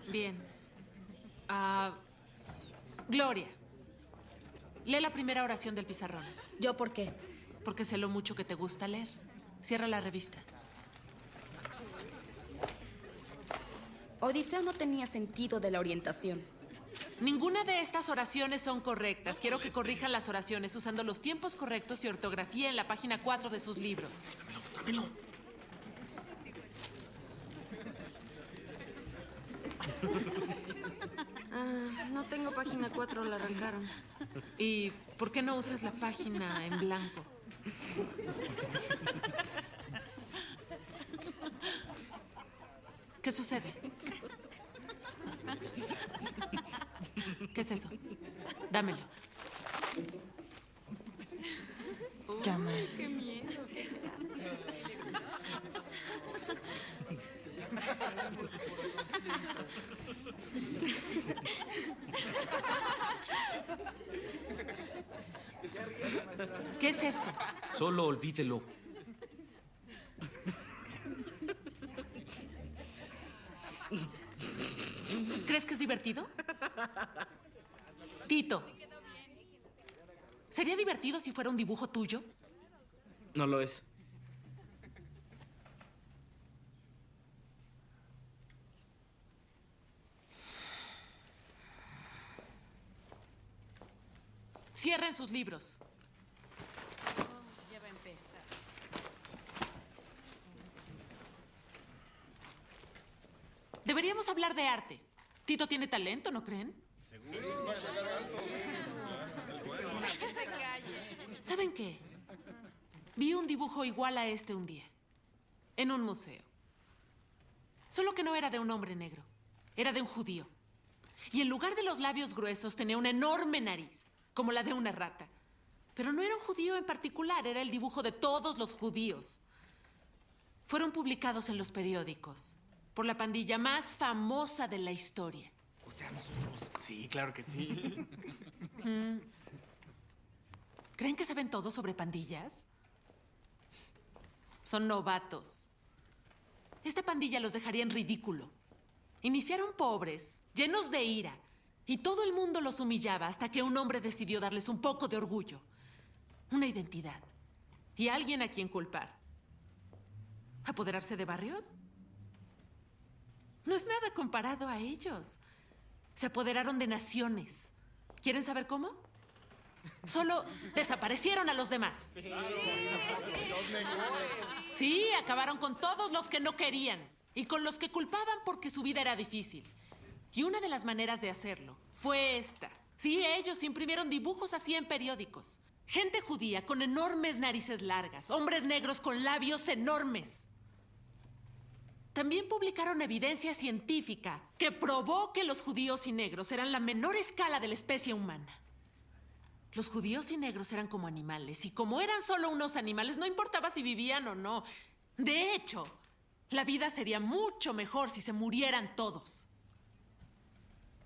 Bien. Gloria, lee la primera oración del pizarrón. ¿Yo por qué? Porque sé lo mucho que te gusta leer. Cierra la revista. Odiseo no tenía sentido de la orientación. Ninguna de estas oraciones son correctas. Quiero que corrijan las oraciones usando los tiempos correctos y ortografía en la página 4 de sus libros. Dámelo. No tengo página 4, la arrancaron. ¿Y por qué no usas la página en blanco? ¿Qué sucede? ¿Qué es eso? Dámelo. Llama. ¡Qué miedo! ¿Qué será? ¿Qué es esto? Solo olvídelo. ¿Crees que es divertido? Tito, ¿sería divertido si fuera un dibujo tuyo? No lo es. Cierren sus libros. Ya va a empezar. Deberíamos hablar de arte. Tito tiene talento, ¿no creen? ¿Saben qué? Vi un dibujo igual a este un día, en un museo. Solo que no era de un hombre negro, era de un judío. Y en lugar de los labios gruesos tenía una enorme nariz, como la de una rata. Pero no era un judío en particular, era el dibujo de todos los judíos. Fueron publicados en los periódicos por la pandilla más famosa de la historia. O sea, nosotros. Sí, claro que sí. ¿Creen que saben todo sobre pandillas? Son novatos. Esta pandilla los dejaría en ridículo. Iniciaron pobres, llenos de ira, y todo el mundo los humillaba hasta que un hombre decidió darles un poco de orgullo, una identidad y alguien a quien culpar. ¿Apoderarse de barrios? No es nada comparado a ellos. Se apoderaron de naciones. ¿Quieren saber cómo? Solo desaparecieron a los demás. Sí, acabaron con todos los que no querían y con los que culpaban porque su vida era difícil. Y una de las maneras de hacerlo fue esta. Sí, ellos imprimieron dibujos así en periódicos. Gente judía con enormes narices largas, hombres negros con labios enormes. También publicaron evidencia científica que probó que los judíos y negros eran la menor escala de la especie humana. Los judíos y negros eran como animales, y como eran solo unos animales, no importaba si vivían o no. De hecho, la vida sería mucho mejor si se murieran todos.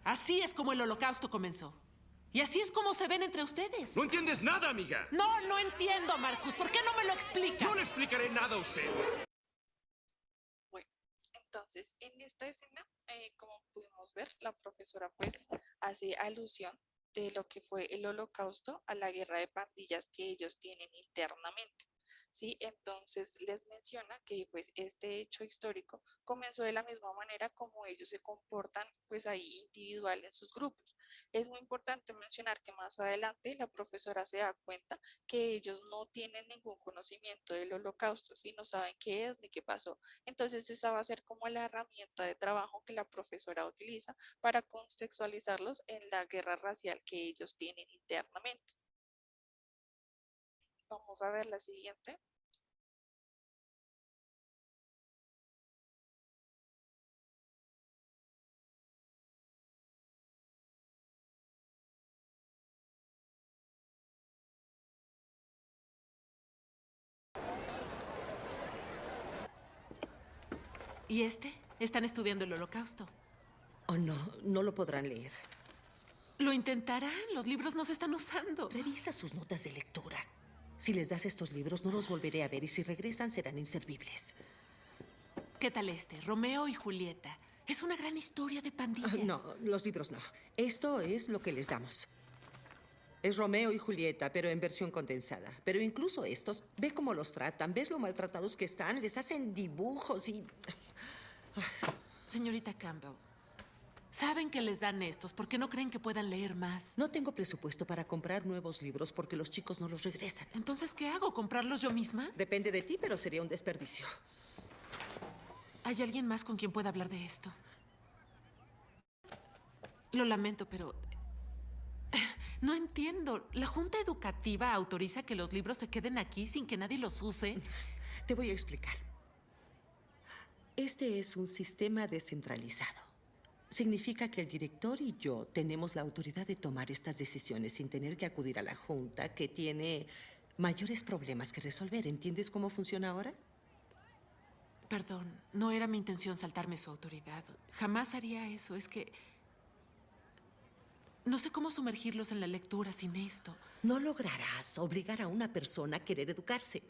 Así es como el Holocausto comenzó. Y así es como se ven entre ustedes. ¡No entiendes nada, amiga! No entiendo, Marcus. ¿Por qué no me lo explicas? No le explicaré nada a usted. Bueno, entonces en esta escena, como pudimos ver, la profesora pues hace alusión de lo que fue el Holocausto a la guerra de pandillas que ellos tienen internamente. ¿Sí? Entonces les menciona que pues este hecho histórico comenzó de la misma manera como ellos se comportan pues ahí individual en sus grupos. Es muy importante mencionar que más adelante la profesora se da cuenta que ellos no tienen ningún conocimiento del Holocausto, ¿sí? No saben qué es ni qué pasó. Entonces esa va a ser como la herramienta de trabajo que la profesora utiliza para contextualizarlos en la guerra racial que ellos tienen internamente. Vamos a ver la siguiente. ¿Y este? Están estudiando el Holocausto. Oh, no, no lo podrán leer. Lo intentarán. Los libros no se están usando. Revisa sus notas de lectura. Si les das estos libros, no los volveré a ver y si regresan serán inservibles. ¿Qué tal este? Romeo y Julieta. Es una gran historia de pandillas. No, los libros no. Esto es lo que les damos. Es Romeo y Julieta, pero en versión condensada. Pero incluso estos, ve cómo los tratan, ves lo maltratados que están, les hacen dibujos y... Señorita Campbell, saben que les dan estos porque no creen que puedan leer más. No tengo presupuesto para comprar nuevos libros porque los chicos no los regresan. Entonces, ¿qué hago? ¿Comprarlos yo misma? Depende de ti, pero sería un desperdicio. ¿Hay alguien más con quien pueda hablar de esto? Lo lamento, pero... No entiendo. ¿La Junta Educativa autoriza que los libros se queden aquí sin que nadie los use? Te voy a explicar. Este es un sistema descentralizado. Significa que el director y yo tenemos la autoridad de tomar estas decisiones sin tener que acudir a la Junta, que tiene mayores problemas que resolver. ¿Entiendes cómo funciona ahora? Perdón, no era mi intención saltarme su autoridad. Jamás haría eso. Es que... no sé cómo sumergirlos en la lectura sin esto. No lograrás obligar a una persona a querer educarse.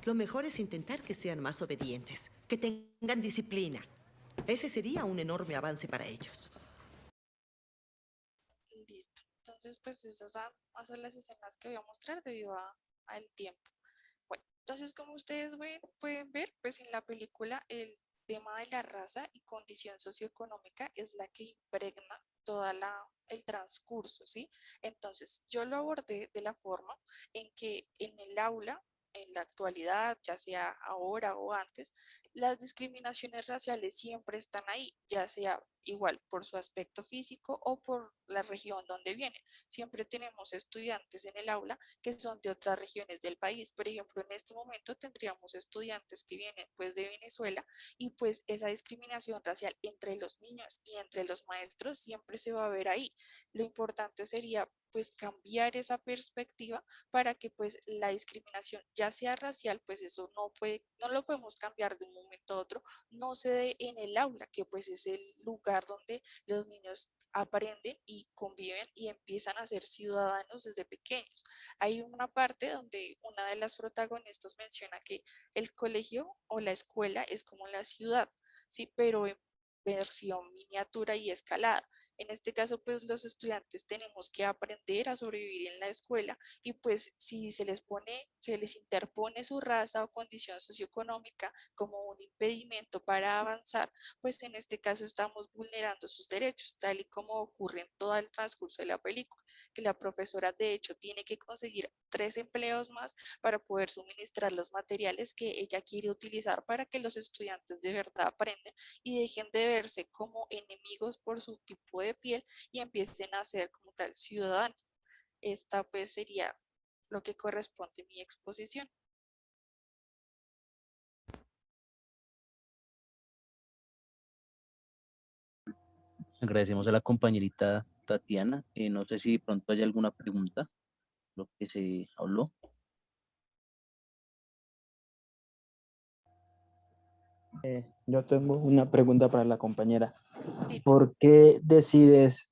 Lo mejor es intentar que sean más obedientes, que tengan disciplina. Ese sería un enorme avance para ellos. Listo. Entonces, pues esas van a ser las escenas que voy a mostrar debido al tiempo. Bueno, entonces como ustedes pueden ver, pues en la película el tema de la raza y condición socioeconómica es la que impregna toda el transcurso, ¿sí? Entonces, yo lo abordé de la forma en que en el aula, en la actualidad, ya sea ahora o antes, las discriminaciones raciales siempre están ahí, ya sea igual por su aspecto físico o por la región donde vienen. Siempre tenemos estudiantes en el aula que son de otras regiones del país. Por ejemplo, en este momento tendríamos estudiantes que vienen pues de Venezuela y pues esa discriminación racial entre los niños y entre los maestros siempre se va a ver ahí. Lo importante sería pues cambiar esa perspectiva para que pues la discriminación ya sea racial, pues eso no lo podemos cambiar de un momento a otro, no se dé en el aula, que pues es el lugar donde los niños aprenden y conviven y empiezan a ser ciudadanos desde pequeños. Hay una parte donde una de las protagonistas menciona que el colegio o la escuela es como la ciudad, ¿sí? Pero en versión miniatura y escalada. En este caso, pues los estudiantes tenemos que aprender a sobrevivir en la escuela y pues si se les interpone su raza o condición socioeconómica como un impedimento para avanzar, pues en este caso estamos vulnerando sus derechos, tal y como ocurre en todo el transcurso de la película, que la profesora de hecho tiene que conseguir 3 empleos más para poder suministrar los materiales que ella quiere utilizar para que los estudiantes de verdad aprendan y dejen de verse como enemigos por su tipo de piel y empiecen a ser como tal ciudadanos. Esta pues sería lo que corresponde a mi exposición. Agradecemos a la compañerita Tatiana. No sé si de pronto hay alguna pregunta, lo que se habló. Yo tengo una pregunta para la compañera. Dime. ¿Por qué decides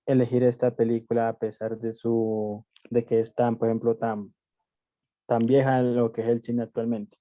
elegir esta película a pesar de que es tan, por ejemplo, tan vieja en lo que es el cine actualmente?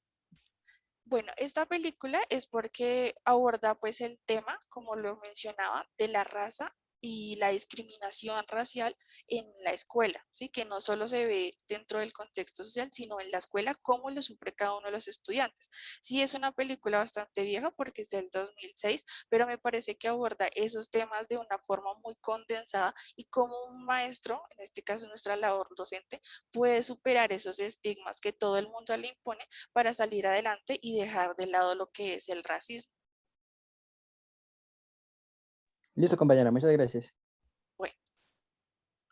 Bueno, esta película es porque aborda pues el tema, como lo mencionaba, de la raza y la discriminación racial en la escuela, ¿sí? Que no solo se ve dentro del contexto social, sino en la escuela, cómo lo sufre cada uno de los estudiantes. Sí, es una película bastante vieja porque es del 2006, pero me parece que aborda esos temas de una forma muy condensada y cómo un maestro, en este caso nuestra labor docente, puede superar esos estigmas que todo el mundo le impone para salir adelante y dejar de lado lo que es el racismo. Listo, compañera, muchas gracias. Bueno,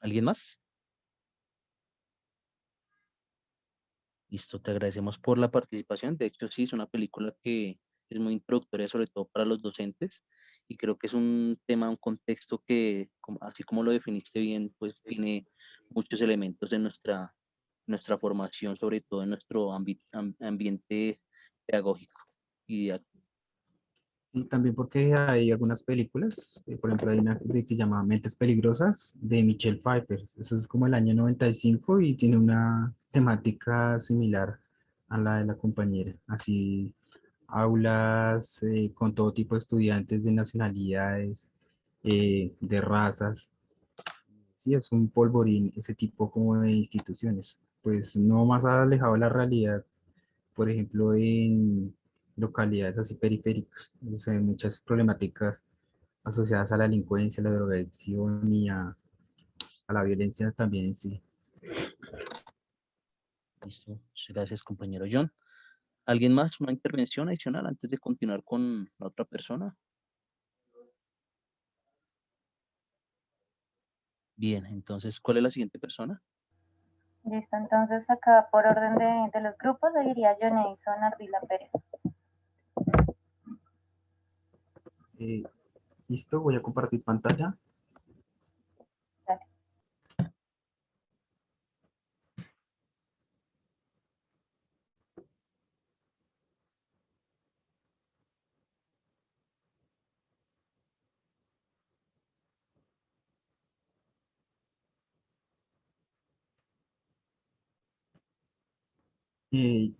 ¿Alguien más? Listo, te agradecemos por la participación. De hecho, sí, es una película que es muy introductoria, sobre todo para los docentes, y creo que es un tema, un contexto que, así como lo definiste bien, pues tiene muchos elementos de nuestra formación, sobre todo en nuestro ambiente pedagógico y didáctico. Sí, también porque hay algunas películas, por ejemplo, hay una que se llama Mentes Peligrosas de Michelle Pfeiffer. Eso es como el año 95 y tiene una temática similar a la de la compañera. Así aulas con todo tipo de estudiantes de nacionalidades, de razas. Sí, es un polvorín ese tipo como de instituciones. Pues no más alejado de la realidad, por ejemplo, en localidades así periféricas, o sea, hay muchas problemáticas asociadas a la delincuencia, a la drogadicción y a la violencia también en sí. Listo. Muchas gracias, compañero John. ¿Alguien más? ¿Una intervención adicional antes de continuar con la otra persona? Bien, entonces, ¿cuál es la siguiente persona? Listo, entonces acá por orden de los grupos seguiría Joneison Ardila Pérez. Listo, voy a compartir pantalla. Dale.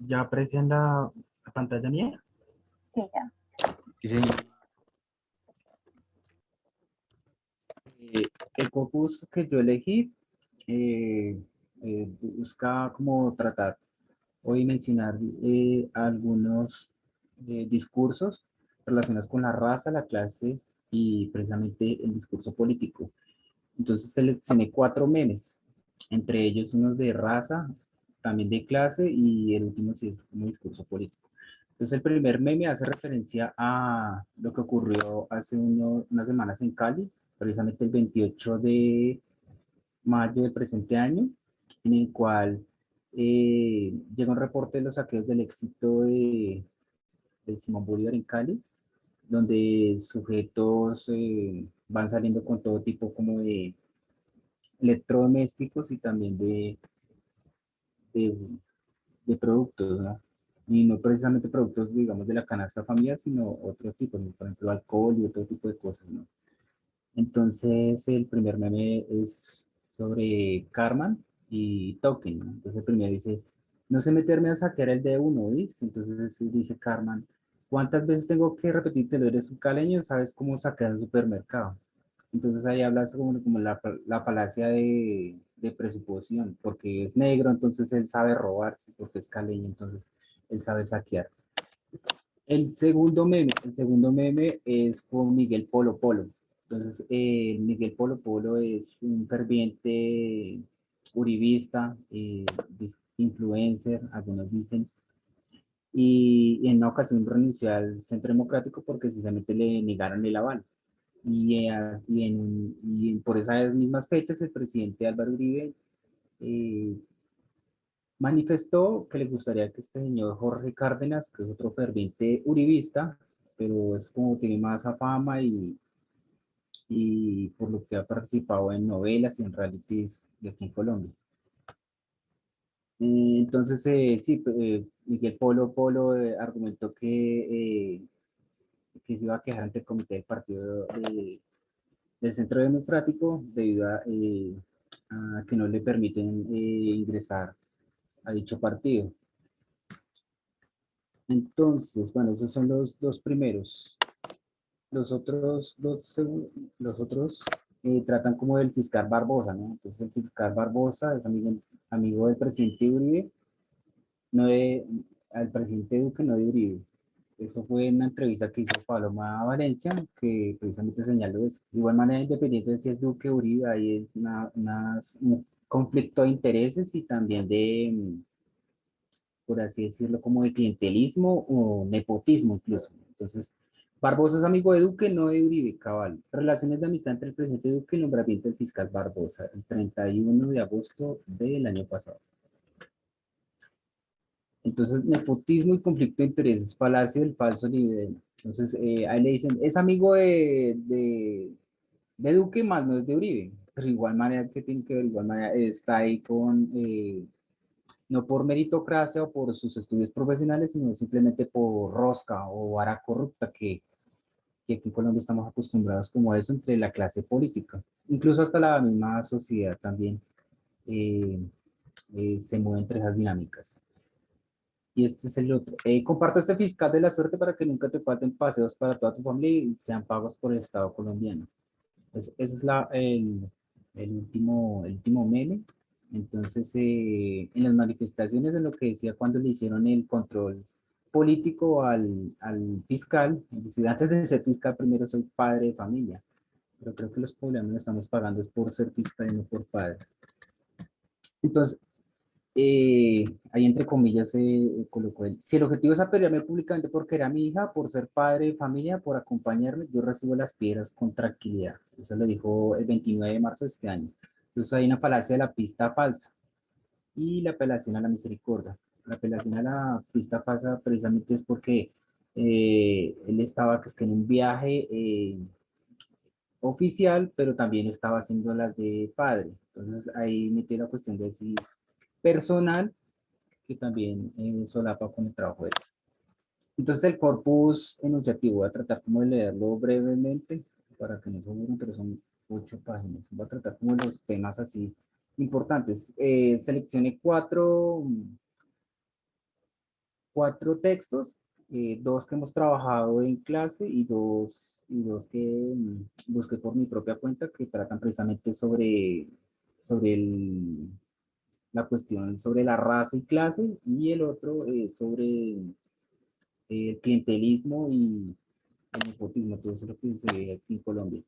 ¿Ya aprecian la pantalla mía? Sí, ya. Sí, señor. El focus que yo elegí busca como tratar o mencionar algunos discursos relacionados con la raza, la clase y precisamente el discurso político. Entonces seleccioné 4 memes, entre ellos unos de raza, también de clase y el último sí es como discurso político. Entonces el primer meme hace referencia a lo que ocurrió hace unas semanas en Cali, precisamente el 28 de mayo del presente año, en el cual llega un reporte de los saqueos del éxito de Simón Bolívar en Cali, donde sujetos van saliendo con todo tipo como de electrodomésticos y también de, de productos, ¿no? Y no precisamente productos, digamos, de la canasta familiar, sino otros tipos, ¿no? Por ejemplo, alcohol y otro tipo de cosas, ¿no? Entonces, el primer meme es sobre Carman y Token, ¿no? Entonces, el primero dice, no sé meterme a saquear el de uno, ¿viste? Entonces, dice Carman, ¿cuántas veces tengo que repetírtelo? Eres un caleño, ¿sabes cómo saquear un supermercado? Entonces, ahí hablas como la falacia de presuposición, porque es negro, entonces él sabe robarse, porque es caleño, entonces él sabe saquear. El segundo meme es con Miguel Polo Polo. Entonces, Miguel Polo Polo es un ferviente uribista, influencer, algunos dicen, y en una ocasión renunció al Centro Democrático porque sencillamente le negaron el aval. Y por esas mismas fechas, el presidente Álvaro Uribe eh, manifestó que le gustaría que este señor Jorge Cárdenas, que es otro ferviente uribista, pero es como tiene más fama y por lo que ha participado en novelas y en realities de aquí en Colombia. Entonces, sí, Miguel Polo Polo argumentó que se iba a quejar ante el comité del partido del Centro Democrático debido a que no le permiten ingresar a dicho partido. Entonces, bueno, esos son los dos primeros. Los otros tratan como del fiscal Barbosa, ¿no? Entonces el fiscal Barbosa es amigo del presidente Uribe, no al presidente Duque, no de Uribe. Eso fue en una entrevista que hizo Paloma Valencia, que precisamente señaló eso. De igual manera, independiente de si es Duque o Uribe, ahí es un conflicto de intereses y también por así decirlo, como de clientelismo o nepotismo incluso. Entonces, Barbosa es amigo de Duque, no de Uribe Cabal. Relaciones de amistad entre el presidente Duque y el nombramiento del fiscal Barbosa, el 31 de agosto del año pasado. Entonces, nepotismo y conflicto de intereses, Palacio del falso nivel. Entonces, ahí le dicen, es amigo de Duque, más no es de Uribe. Pero igual manera, que tiene que ver? Igual manera, está ahí no por meritocracia o por sus estudios profesionales, sino simplemente por rosca o vara corrupta que aquí en Colombia estamos acostumbrados como a eso entre la clase política. Incluso hasta la misma sociedad también eh, se mueve entre esas dinámicas. Y este es el otro. Comparte este fiscal de la suerte para que nunca te falten paseos para toda tu familia y sean pagos por el Estado colombiano. Ese es el último meme. Entonces, en las manifestaciones, en lo que decía cuando le hicieron el control político al fiscal, es decir, antes de ser fiscal, primero soy padre de familia. Pero creo que los problemas los estamos pagando es por ser fiscal y no por padre. Entonces, ahí entre comillas se colocó él. Si el objetivo es apedrearme públicamente porque era mi hija, por ser padre de familia, por acompañarme, yo recibo las piedras con tranquilidad. Eso lo dijo el 29 de marzo de este año. Entonces hay una falacia de la pista falsa y la apelación a la misericordia. La apelación a la pista falsa precisamente es porque él estaba que es que en un viaje oficial, pero también estaba haciendo las de padre. Entonces ahí metió la cuestión de si personal que también solapa con el trabajo de él. Entonces el corpus enunciativo, voy a tratar como de leerlo brevemente para que no se aburran, pero son 8 páginas. Voy a tratar como los temas así importantes. Seleccioné cuatro textos, 2 que hemos trabajado en clase y dos que busqué por mi propia cuenta que tratan precisamente sobre la cuestión sobre la raza y clase, y el otro sobre el clientelismo y el nepotismo, todo eso es lo que se ve aquí en Colombia.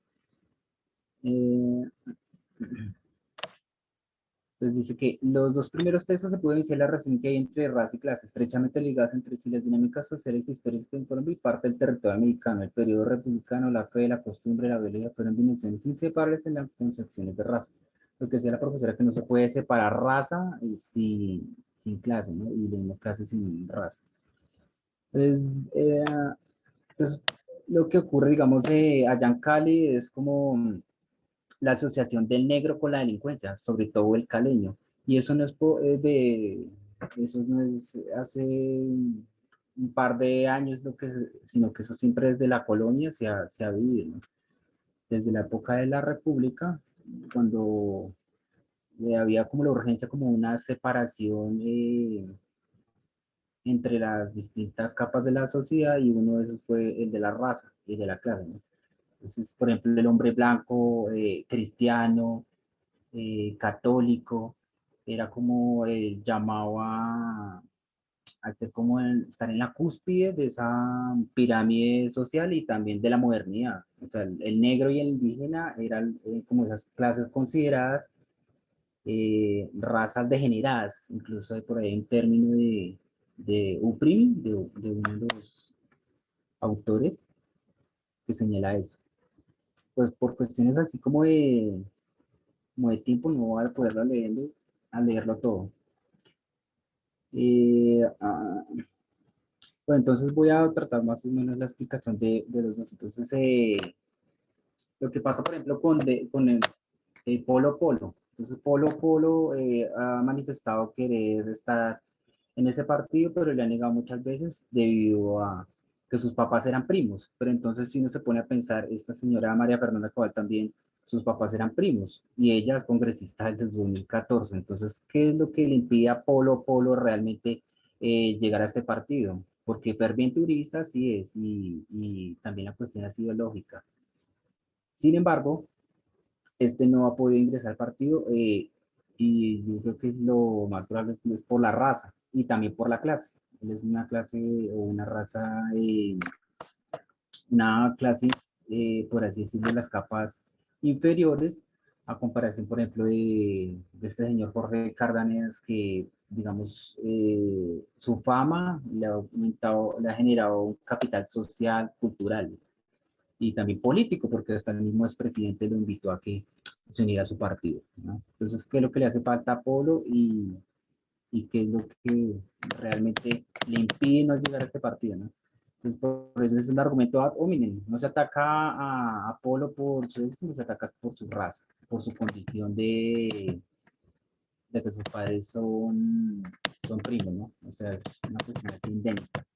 Entonces dice que los 2 primeros textos se puede iniciar la relación que hay entre raza y clase, estrechamente ligadas entre sí las dinámicas sociales y históricas en Colombia y parte del territorio americano, el periodo republicano, la fe, la costumbre, la violencia fueron dimensiones inseparables en las concepciones de raza. Lo que decía la profesora que no se puede separar raza sin clase, ¿no? Y de una clase sin raza. Entonces, lo que ocurre, digamos, allá en Cali es como la asociación del negro con la delincuencia, sobre todo el caleño. Y eso no es eso no es hace un par de años, sino que eso siempre desde la colonia se ha vivido, ¿no? Desde la época de la República, cuando había como la urgencia, como una separación entre las distintas capas de la sociedad, y uno de esos fue el de la raza y de la clase, ¿no? Entonces, por ejemplo, el hombre blanco, cristiano, católico, era como el llamado a ser como estar en la cúspide de esa pirámide social y también de la modernidad. O sea, el negro y el indígena eran como esas clases consideradas razas degeneradas. Incluso hay por ahí un término de Upri, de uno de los autores, que señala eso. Pues por cuestiones así como de tiempo no voy a poderlo leerlo todo. Bueno, entonces voy a tratar más o menos la explicación de los dos. Entonces, lo que pasa, por ejemplo, con el Polo Polo. Entonces, Polo Polo ha manifestado querer estar en ese partido, pero le ha negado muchas veces debido a que sus papás eran primos. Pero entonces, si uno se pone a pensar, esta señora María Fernanda Cabal también, sus papás eran primos y ella es congresista desde el 2014. Entonces, ¿qué es lo que le impide a Polo Polo realmente llegar a este partido? Porque ferviente uribista sí es, y también la cuestión ha sido lógica. Sin embargo, este no ha podido ingresar al partido, y yo creo que lo más probable es por la raza y también por la clase. Él es una clase o una raza, una clase, por así decirlo, de las capas inferiores, a comparación, por ejemplo, de este señor Jorge Cárdenas, que, digamos, su fama le ha generado un capital social, cultural y también político, porque hasta el mismo expresidente lo invitó a que se uniera a su partido, ¿no? Entonces, ¿qué es lo que le hace falta a Polo y qué es lo que realmente le impide no llegar a este partido, ¿no? Entonces, por eso es un argumento ad hominem. No se ataca a Polo por su éxito, se ataca por su raza, por su condición de que sus padres son primos, ¿no? O sea, es una cuestión así endémica.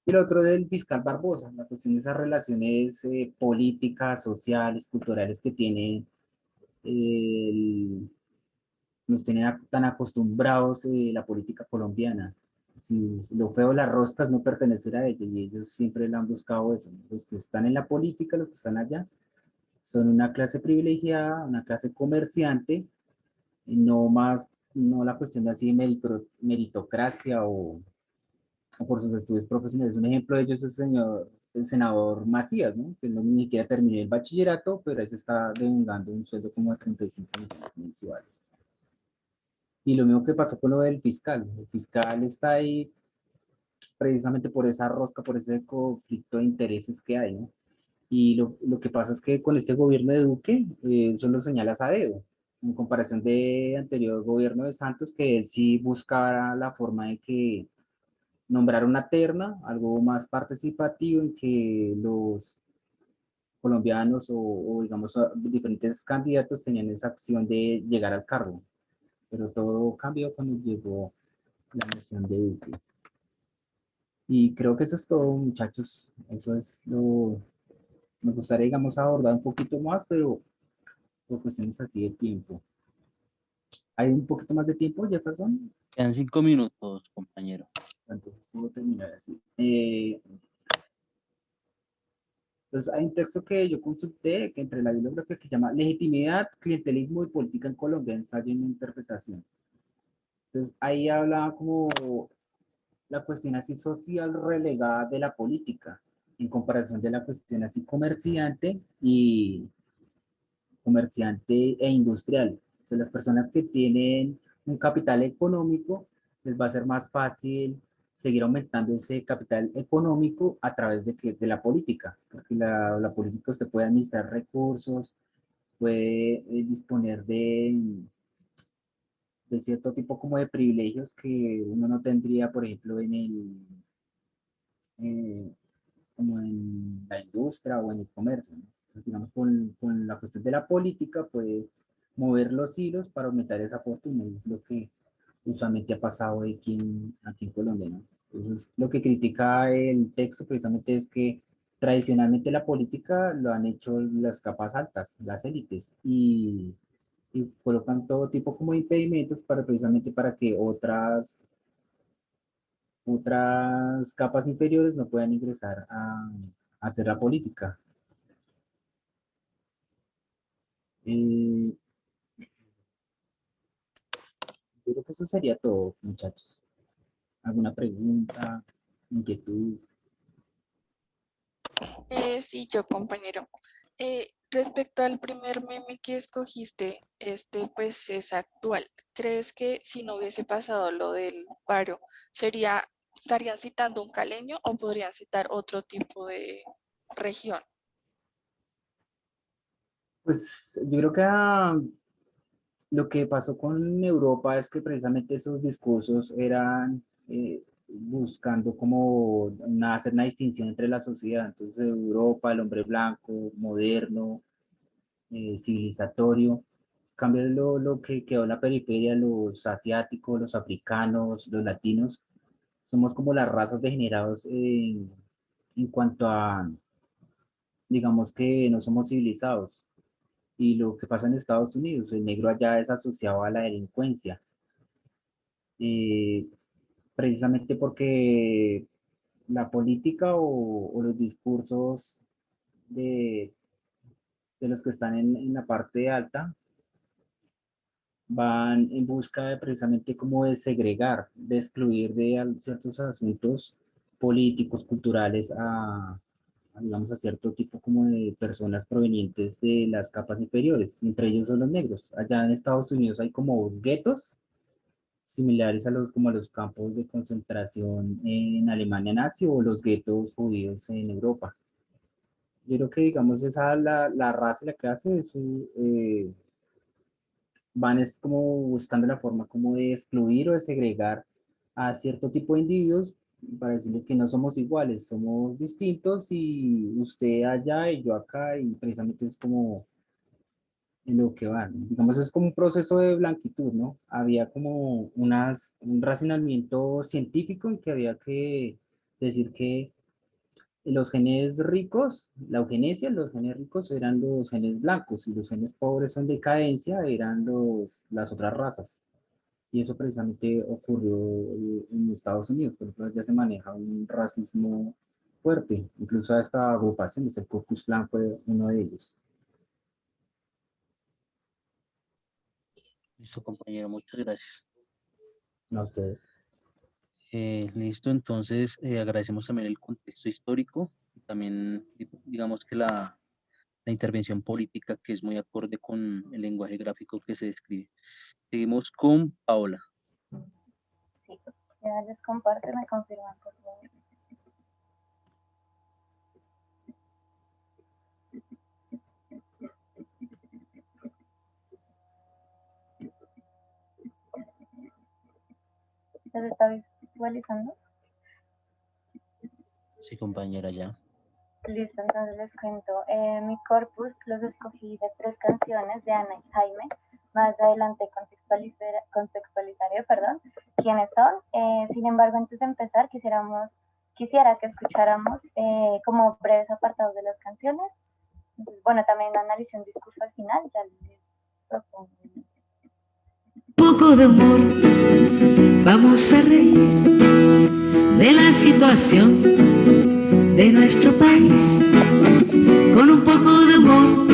Y el otro del fiscal Barbosa, la cuestión de esas relaciones políticas, sociales, culturales que tiene, nos tiene tan acostumbrados la política colombiana. Si lo feo de las roscas no pertenecer a ellos, y ellos siempre le han buscado eso, ¿no? Los que están en la política, los que están allá, son una clase privilegiada, una clase comerciante, y no más, no la cuestión de así meritocracia o por sus estudios profesionales. Un ejemplo de ellos es el senador Macías, ¿no? Que no ni siquiera terminó el bachillerato, pero ahí se está devengando un sueldo como de 35 millones mensuales. Y lo mismo que pasó con lo del fiscal. El fiscal está ahí precisamente por esa rosca, por ese conflicto de intereses que hay, ¿no? Y lo que pasa es que con este gobierno de Duque, solo señala a dedo, en comparación de anterior gobierno de Santos, que él sí buscara la forma de que nombrar una terna, algo más participativo, en que los colombianos o digamos diferentes candidatos tenían esa acción de llegar al cargo. Pero todo cambió cuando llegó la nación de Duque. Y creo que eso es todo, muchachos. Eso es lo... Me gustaría, digamos, abordar un poquito más, pero por cuestiones así de tiempo. ¿Hay un poquito más de tiempo, Jefferson? Quedan 5 minutos, compañero. Entonces puedo terminar así. Entonces hay un texto que yo consulté, que entre la bibliografía, que se llama Legitimidad, Clientelismo y Política en Colombia, ensayo en interpretación. Entonces ahí habla como la cuestión así social relegada de la política, en comparación de la cuestión así comerciante e industrial. O sea, las personas que tienen un capital económico, les va a ser más fácil seguir aumentando ese capital económico a través de la política, porque la política usted puede administrar recursos, puede disponer de cierto tipo como de privilegios que uno no tendría, por ejemplo, eh, como en la industria o en el comercio, ¿no? Entonces, digamos, con la cuestión de la política, puede mover los hilos para aumentar esa fortuna, y es lo que usualmente ha pasado aquí en Colombia, ¿no? Entonces, lo que critica el texto precisamente es que tradicionalmente la política lo han hecho las capas altas, las élites, y colocan todo tipo como de impedimentos para precisamente para que otras capas inferiores no puedan ingresar a hacer la política. Eh, yo creo que eso sería todo, muchachos. ¿Alguna pregunta, inquietud? Sí, yo, compañero. Respecto al primer meme que escogiste, este pues es actual. ¿Crees que si no hubiese pasado lo del paro, estarían citando un caleño o podrían citar otro tipo de región? Pues yo creo que lo que pasó con Europa es que precisamente esos discursos eran buscando como hacer una distinción entre la sociedad. Entonces Europa, el hombre blanco, moderno, civilizatorio. En cambio, lo que quedó en la periferia, los asiáticos, los africanos, los latinos, somos como las razas degenerados en cuanto a, digamos que no somos civilizados. Y lo que pasa en Estados Unidos, el negro allá es asociado a la delincuencia, eh, precisamente porque la política o los discursos de, de los que están en la parte alta van en busca de precisamente como de segregar, de excluir de ciertos asuntos políticos, culturales, digamos, a cierto tipo como de personas provenientes de las capas inferiores, entre ellos son los negros. Allá en Estados Unidos hay como guetos similares como a los campos de concentración en Alemania nazi o los guetos judíos en Europa. Yo creo que, digamos, esa la raza la que hace es van es como buscando la forma como de excluir o de segregar a cierto tipo de individuos para decirle que no somos iguales, somos distintos y usted allá y yo acá, y precisamente es como en lo que va, ¿no? Digamos, es como un proceso de blanquitud, ¿no? Había como un racionamiento científico en que había que decir que los genes ricos, la eugenesia, los genes ricos eran los genes blancos y los genes pobres en decadencia eran las otras razas. Y eso precisamente ocurrió en Estados Unidos, por ejemplo, ya se maneja un racismo fuerte, incluso esta agrupación, el Ku Klux Klan fue uno de ellos. Listo, compañero, muchas gracias. No, ustedes. Listo, entonces agradecemos también el contexto histórico y también digamos que la intervención política que es muy acorde con el lenguaje gráfico que se describe. Seguimos con Paola. Sí, ya les comparto, me confirman por favor. ¿Se está visualizando? Sí, compañera, ya. Listo, entonces les cuento. Mi corpus los escogí de 3 canciones de Ana y Jaime. Más adelante contextualizaré, quiénes son. Sin embargo, antes de empezar, quisiera que escucháramos como breves apartados de las canciones. Entonces, bueno, también analicé un discurso al final, ya les propongo. Poco de humor, vamos a reír de la situación de nuestro país, con un poco de humor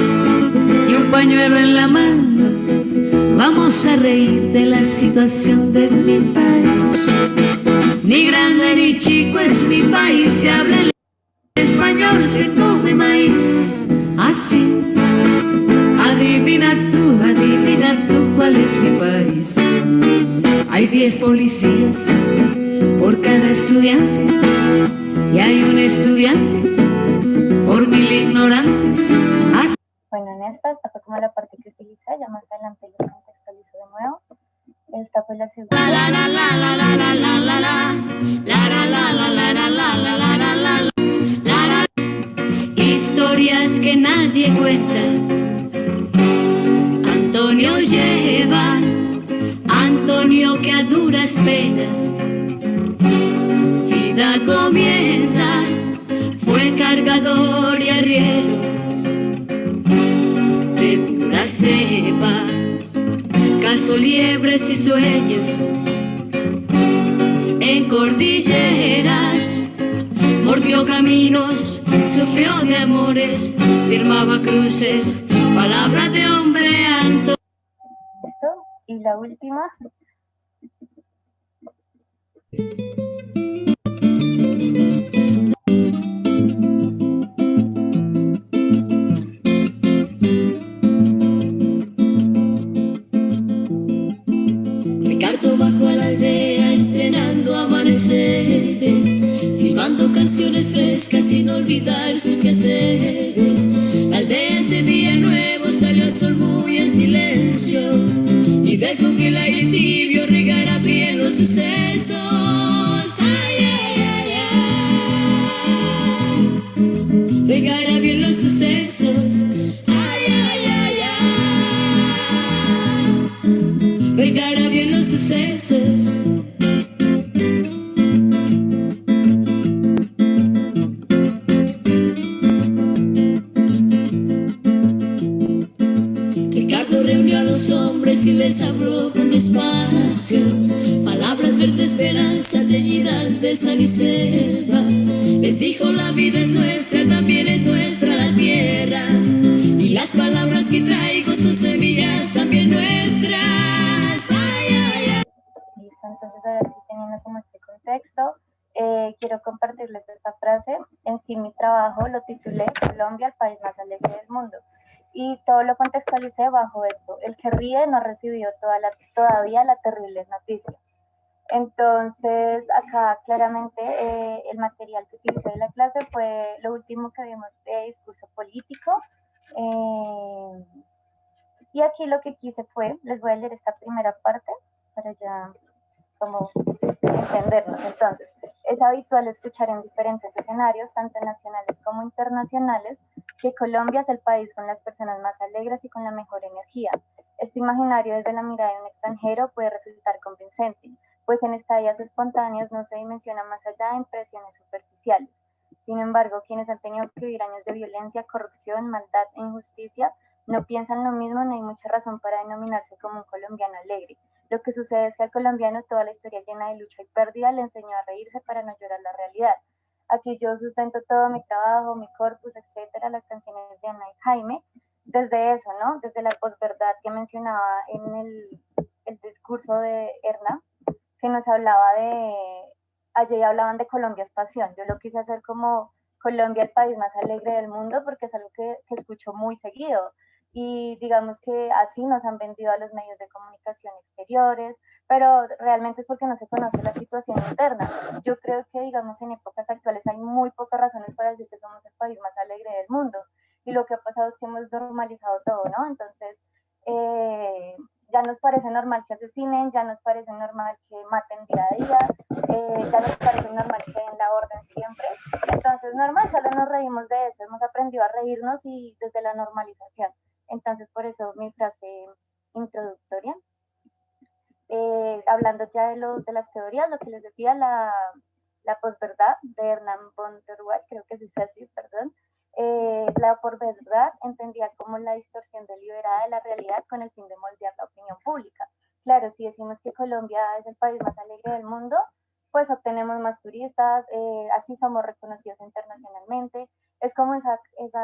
y un pañuelo en la mano, vamos a reír de la situación de mi país. Ni grande ni chico es mi país, se habla el español, se come maíz, así. Adivina tú cuál es mi país. Hay 10 policías por cada estudiante y hay un estudiante por 1000 ignorantes. Bueno, esta fue como la parte que utilicé, ya más adelante lo contextualizo de nuevo. Esta fue la segunda. Historias que nadie cuenta. Antonio lleva, Antonio que a duras penas vida comienza, fue cargador y arriero de pura cepa, cazó liebres y sueños en cordilleras, mordió caminos, sufrió de amores, firmaba cruces, palabra de hombre Antonio. ¿Listo? Y la última. Ricardo bajó a la aldea estrenando amaneceres, silbando canciones frescas sin olvidar sus quehaceres. La aldea ese día nuevo salió el sol muy en silencio y dejó que el aire tibio regara bien los sucesos. Ay, ay, ay, ay. Regara bien los sucesos. Ay, ay, ay, ay. Regara bien los sucesos. Ricardo reunió a los hombres y les habló con despacio, palabras verdes esperanza teñidas de sal y selva. Les dijo la vida es nuestra, también es nuestra la tierra, y las palabras que traigo son semillas también nuestras. Ay, ay, ay. Listo, entonces ahora sí teniendo como este contexto, quiero compartirles esta frase. En sí mi trabajo lo titulé Colombia, el país más alegre del mundo. Y todo lo contextualicé bajo esto. El que ríe no recibió todavía la terrible noticia. Entonces, acá claramente el material que utilicé en la clase fue lo último que vimos de discurso político. Y aquí lo que quise fue, les voy a leer esta primera parte para ya como entendernos. Entonces, es habitual escuchar en diferentes escenarios, tanto nacionales como internacionales, que Colombia es el país con las personas más alegres y con la mejor energía. Este imaginario desde la mirada de un extranjero puede resultar convincente, pues en estadías espontáneas no se dimensiona más allá de impresiones superficiales. Sin embargo, quienes han tenido que vivir años de violencia, corrupción, maldad e injusticia no piensan lo mismo, no hay mucha razón para denominarse como un colombiano alegre. Lo que sucede es que al colombiano toda la historia llena de lucha y pérdida le enseñó a reírse para no llorar la realidad. Aquí yo sustento todo mi trabajo, mi corpus, etcétera, las canciones de Ana y Jaime, desde eso, ¿no? Desde la posverdad que mencionaba en el discurso de Erna, que nos hablaba allí hablaban de Colombia es pasión. Yo lo quise hacer como Colombia el país más alegre del mundo porque es algo que escucho muy seguido. Y digamos que así nos han vendido a los medios de comunicación exteriores, pero realmente es porque no se conoce la situación interna. Yo creo que, digamos, en épocas actuales hay muy pocas razones para decir que somos el país más alegre del mundo. Y lo que ha pasado es que hemos normalizado todo, ¿no? Entonces, ya nos parece normal que asesinen, ya nos parece normal que maten día a día, ya nos parece normal que den la orden siempre. Entonces, normal, solo nos reímos de eso, hemos aprendido a reírnos y desde la normalización. Entonces, por eso mi frase introductoria. Hablando ya de las teorías, lo que les decía, la posverdad de Hernán von der Weyden, creo que se dice así, perdón. La posverdad entendía como la distorsión deliberada de la realidad con el fin de moldear la opinión pública. Claro, si decimos que Colombia es el país más alegre del mundo, pues obtenemos más turistas, así somos reconocidos internacionalmente. Es como esa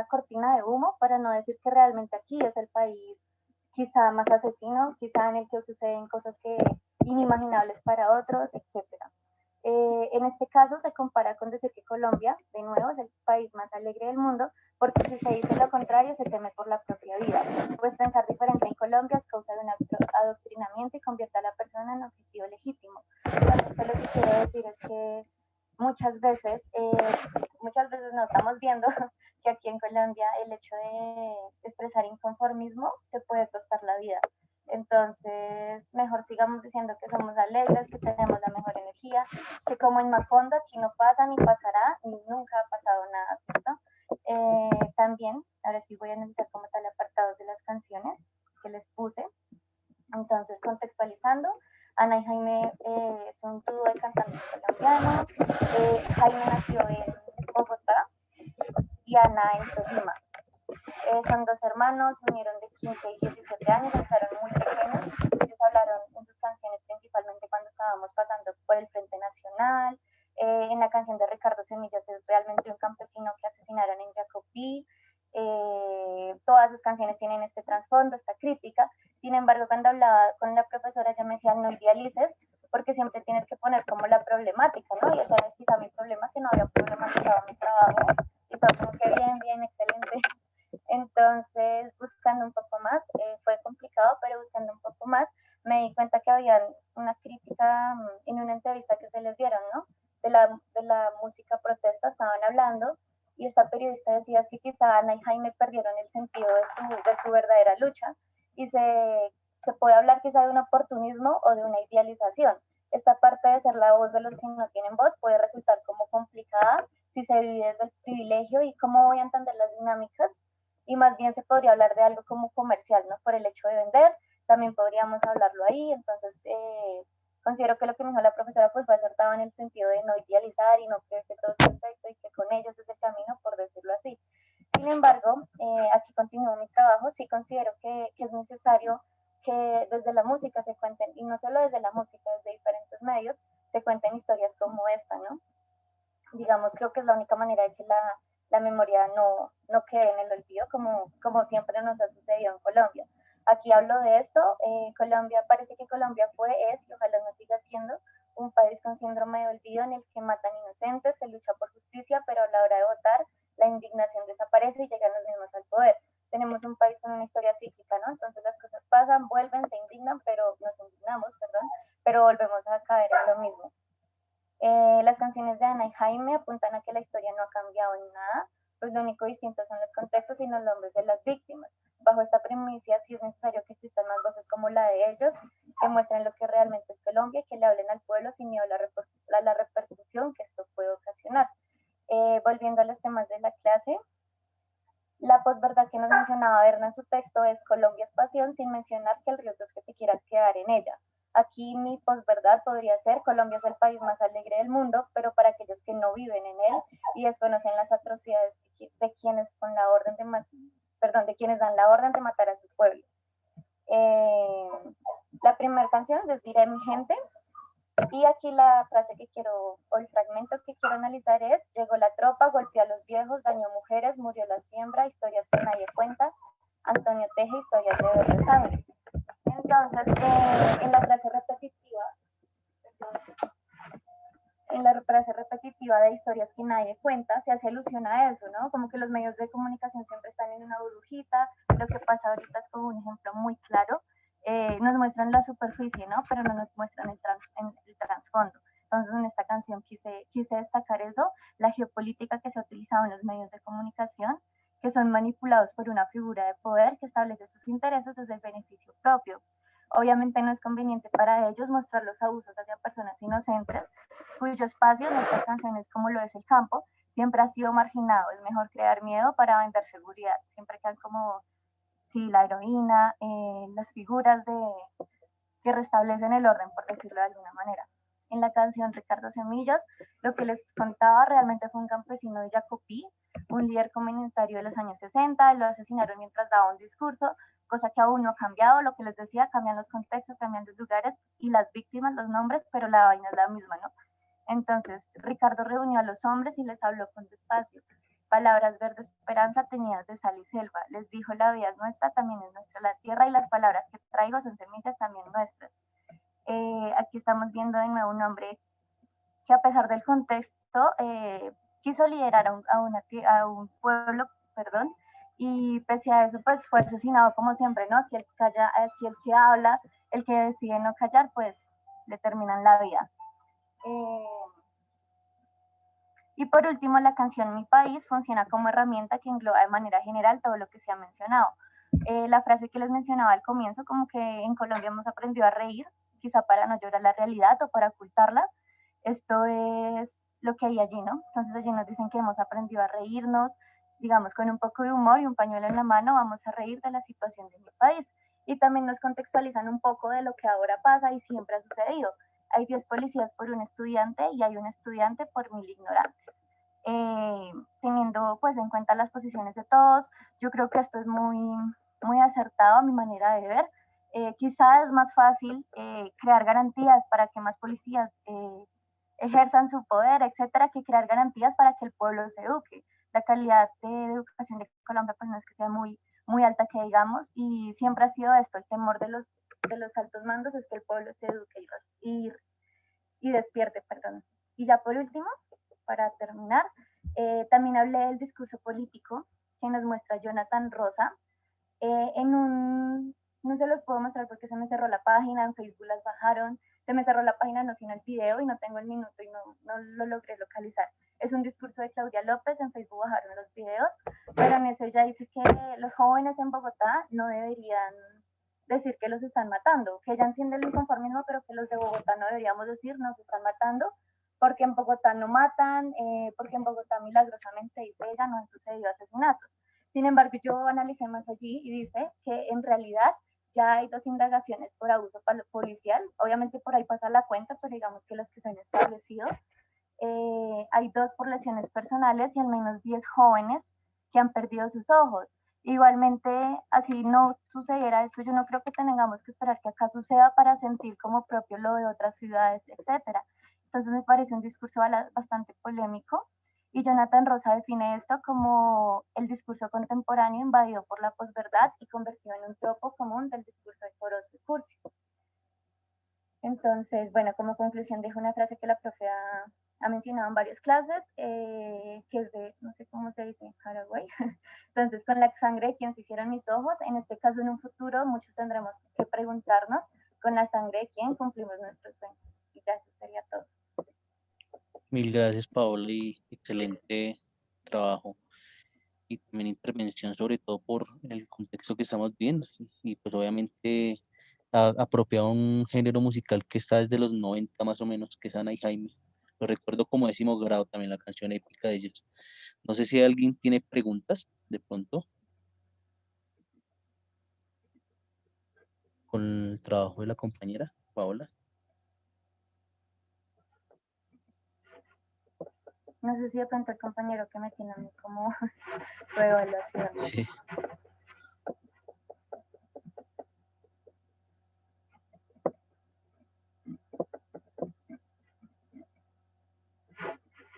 cortina de humo para no decir que realmente aquí es el país quizá más asesino, quizá en el que suceden cosas que inimaginables para otros, etcétera. En este caso se compara con decir que Colombia, de nuevo, es el país más alegre del mundo, porque si se dice lo contrario, se teme por la propia vida. Pues pensar diferente en Colombia es causa de un adoctrinamiento y convierte a la persona en objetivo legítimo. Esto lo que quiero decir es que muchas veces no estamos viendo que aquí en Colombia el hecho de expresar inconformismo te puede costar la vida. Entonces, mejor sigamos diciendo que somos alegres, que tenemos la mejor energía, que como en Macondo aquí no pasa ni pasará, ni nunca ha pasado nada, ¿cierto? También, ahora sí voy a analizar como tal apartados de las canciones que les puse. Entonces, contextualizando, Ana y Jaime es un dúo de cantantes colombianos. Jaime nació en Bogotá y Ana en Tolima. Son dos hermanos, se unieron de 15 y 17 años, empezaron muy pequeños. Ellos hablaron en sus canciones principalmente cuando estábamos pasando por el Frente Nacional. En la canción de Ricardo Semillas es realmente un campesino que asesinaron en Jacopí. Todas sus canciones tienen este trasfondo, esta crítica. Sin embargo, cuando hablaba con la profesora, ella me decía, no idealices, porque siempre tienes que poner como la problemática, ¿no? Y ese era quizá mi problema, que no había problematizado mi trabajo. Y todo como que bien, excelente. Entonces, buscando un poco más, fue complicado, pero buscando un poco más, me di cuenta que había una crítica en una entrevista que se les dieron, ¿no? De la música protesta estaban hablando, y esta periodista decía que quizá Ana y Jaime perdieron el sentido de su verdadera lucha, y se puede hablar quizá de un oportunismo o de una idealización. Esta parte de ser la voz de los que no tienen voz puede resultar como complicada si se vive desde el privilegio y cómo voy a entender las dinámicas, y más bien se podría hablar de algo como comercial, ¿no? Por el hecho de vender, también podríamos hablarlo ahí. Entonces, considero que lo que me dijo la profesora pues fue acertado en el sentido de no idealizar y no creer que todo es perfecto y que con ellos es el camino, por decirlo así. Sin embargo, aquí continúo mi trabajo, sí considero que es necesario que desde la música se cuenten, y no solo desde la música, desde diferentes medios, se cuenten historias como esta, ¿no? Digamos, creo que es la única manera de que la memoria no quede en el olvido, como siempre nos ha sucedido en Colombia. Aquí hablo de esto, parece que Colombia fue, es y ojalá no siga siendo un país con síndrome de olvido en el que matan inocentes, se lucha por justicia, pero a la hora de votar la indignación desaparece y llegan los mismos al poder. Tenemos un país con una historia cíclica, ¿no? Entonces las cosas pasan, vuelven, se indignan, nos indignamos, perdón, pero volvemos a caer en lo mismo. Las canciones de Ana y Jaime apuntan a que la historia no ha cambiado en nada, pues lo único distinto son los contextos y los nombres de las víctimas. Bajo esta premisa, sí es necesario que existan más voces como la de ellos, que muestren lo que realmente es Colombia, que le hablen al pueblo sin miedo a la repercusión que esto puede ocasionar. Volviendo a los temas de la clase, la posverdad que nos mencionaba Berna en su texto es Colombia es pasión, sin mencionar que el riesgo es que te quieras quedar en ella. Aquí mi posverdad podría ser Colombia es el país más alegre del mundo, pero para aquellos que no viven en él y desconocen las atrocidades de quienes de quienes dan la orden de matar a su pueblo. La primera canción les diré mi gente. Y aquí la frase que quiero, o el fragmento que quiero analizar es: llegó la tropa, golpeó a los viejos, dañó mujeres, murió la siembra, historias que nadie cuenta, Antonio teje historias de verde sangre. Entonces, en la frase repetitiva, de historias que nadie cuenta, se hace alusión a eso, ¿no? Como que los medios de comunicación siempre están en una burbujita. Lo que pasa ahorita es como un ejemplo muy claro. Nos muestran la superficie, ¿no? Pero no nos muestran el trasfondo. Entonces, en esta canción quise destacar eso, la geopolítica que se ha utilizado en los medios de comunicación, que son manipulados por una figura de poder que establece sus intereses desde el beneficio propio. Obviamente no es conveniente para ellos mostrar los abusos hacia personas inocentes, cuyo espacio en estas canciones, como lo es el campo, siempre ha sido marginado. Es mejor crear miedo para vender seguridad. Siempre quedan como, sí, la heroína, las figuras que restablecen el orden, por decirlo de alguna manera. En la canción Ricardo Semillas, lo que les contaba realmente fue un campesino de Jacopí, un líder comunitario de los años 60, lo asesinaron mientras daba un discurso, cosa que aún no ha cambiado. Lo que les decía, cambian los contextos, cambian los lugares y las víctimas, los nombres, pero la vaina es la misma, ¿no? Entonces, Ricardo reunió a los hombres y les habló con despacio. Palabras verde esperanza teñidas de sal y selva. Les dijo: la vida es nuestra, también es nuestra la tierra, y las palabras que traigo son semillas también nuestras. Aquí estamos viendo de nuevo un hombre que, a pesar del contexto, quiso liderar a un pueblo, perdón, y pese a eso, pues fue asesinado como siempre, ¿no? Aquí el que habla, el que decide no callar, pues le terminan la vida. Y por último, la canción Mi País funciona como herramienta que engloba de manera general todo lo que se ha mencionado. La frase que les mencionaba al comienzo, como que en Colombia hemos aprendido a reír, quizá para no llorar la realidad o para ocultarla. Esto es lo que hay allí, ¿no? Entonces allí nos dicen que hemos aprendido a reírnos, digamos, con un poco de humor y un pañuelo en la mano, vamos a reír de la situación de mi país. Y también nos contextualizan un poco de lo que ahora pasa y siempre ha sucedido. Hay 10 policías por un estudiante y hay un estudiante por 1000 ignorantes. Teniendo pues en cuenta las posiciones de todos, yo creo que esto es muy acertado a mi manera de ver. Quizá es más fácil crear garantías para que más policías ejerzan su poder, etcétera, que crear garantías para que el pueblo se eduque. La calidad de educación de Colombia pues no es que sea muy alta, que digamos, y siempre ha sido esto, el temor de los altos mandos es que el pueblo se eduque y despierte, perdón. Y ya por último, para terminar, también hablé del discurso político que nos muestra Jonathan Rosa. No se los puedo mostrar porque se me cerró la página, en Facebook las bajaron, se me cerró la página, no, sino el video, y no tengo el minuto y no lo logré localizar. Es un discurso de Claudia López, en Facebook bajaron los videos, pero en eso ella dice que los jóvenes en Bogotá no deberían decir que los están matando, que ella entiende el inconformismo, pero que los de Bogotá no deberíamos decir nos están matando, porque en Bogotá no matan, porque en Bogotá milagrosamente, dice ella, no han sucedido asesinatos. Sin embargo, yo analicé más allí y dice que en realidad ya hay 2 indagaciones por abuso policial. Obviamente por ahí pasa la cuenta, pero digamos que las que se han establecido. Hay 2 por lesiones personales y al menos 10 jóvenes que han perdido sus ojos. Igualmente, así no sucediera esto, yo no creo que tengamos que esperar que acá suceda para sentir como propio lo de otras ciudades, etcétera. Entonces me parece un discurso bastante polémico, y Jonathan Rosa define esto como el discurso contemporáneo invadido por la posverdad y convertido en un tropo común del discurso decoroso y cursi. Entonces, bueno, como conclusión dejo una frase que la profe ha mencionado en varias clases, que es de, no sé cómo se dice, Haraway. Entonces, con la sangre de quien se hicieron mis ojos, en este caso en un futuro muchos tendremos que preguntarnos con la sangre de quién cumplimos nuestros sueños. Y ya eso sería todo. Mil gracias, Paola, y excelente trabajo y también intervención, sobre todo por el contexto que estamos viendo y pues obviamente apropiado un género musical que está desde los 90 más o menos, que es Ana y Jaime. Lo recuerdo como 10º grado también, la canción épica de ellos. No sé si alguien tiene preguntas de pronto con el trabajo de la compañera Paola. No sé si de pronto el compañero que me tiene a mí como su evaluación. Sí.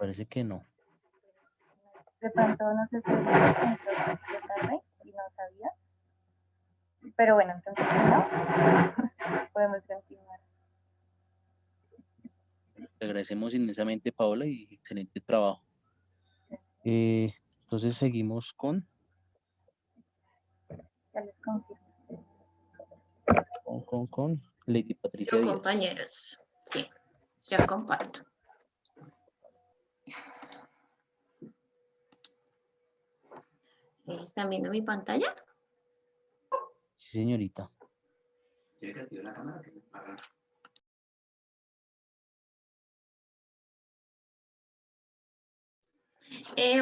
parece que no. De pronto no sé si de tarde y no sabía. Pero bueno, entonces si no, podemos continuar. Te agradecemos inmensamente, Paola, y excelente trabajo. Entonces seguimos con Ya les confirmo. con Lady Patricia Yo, Díaz. compañeros, sí, ya comparto. ¿Están viendo mi pantalla? Sí, señorita.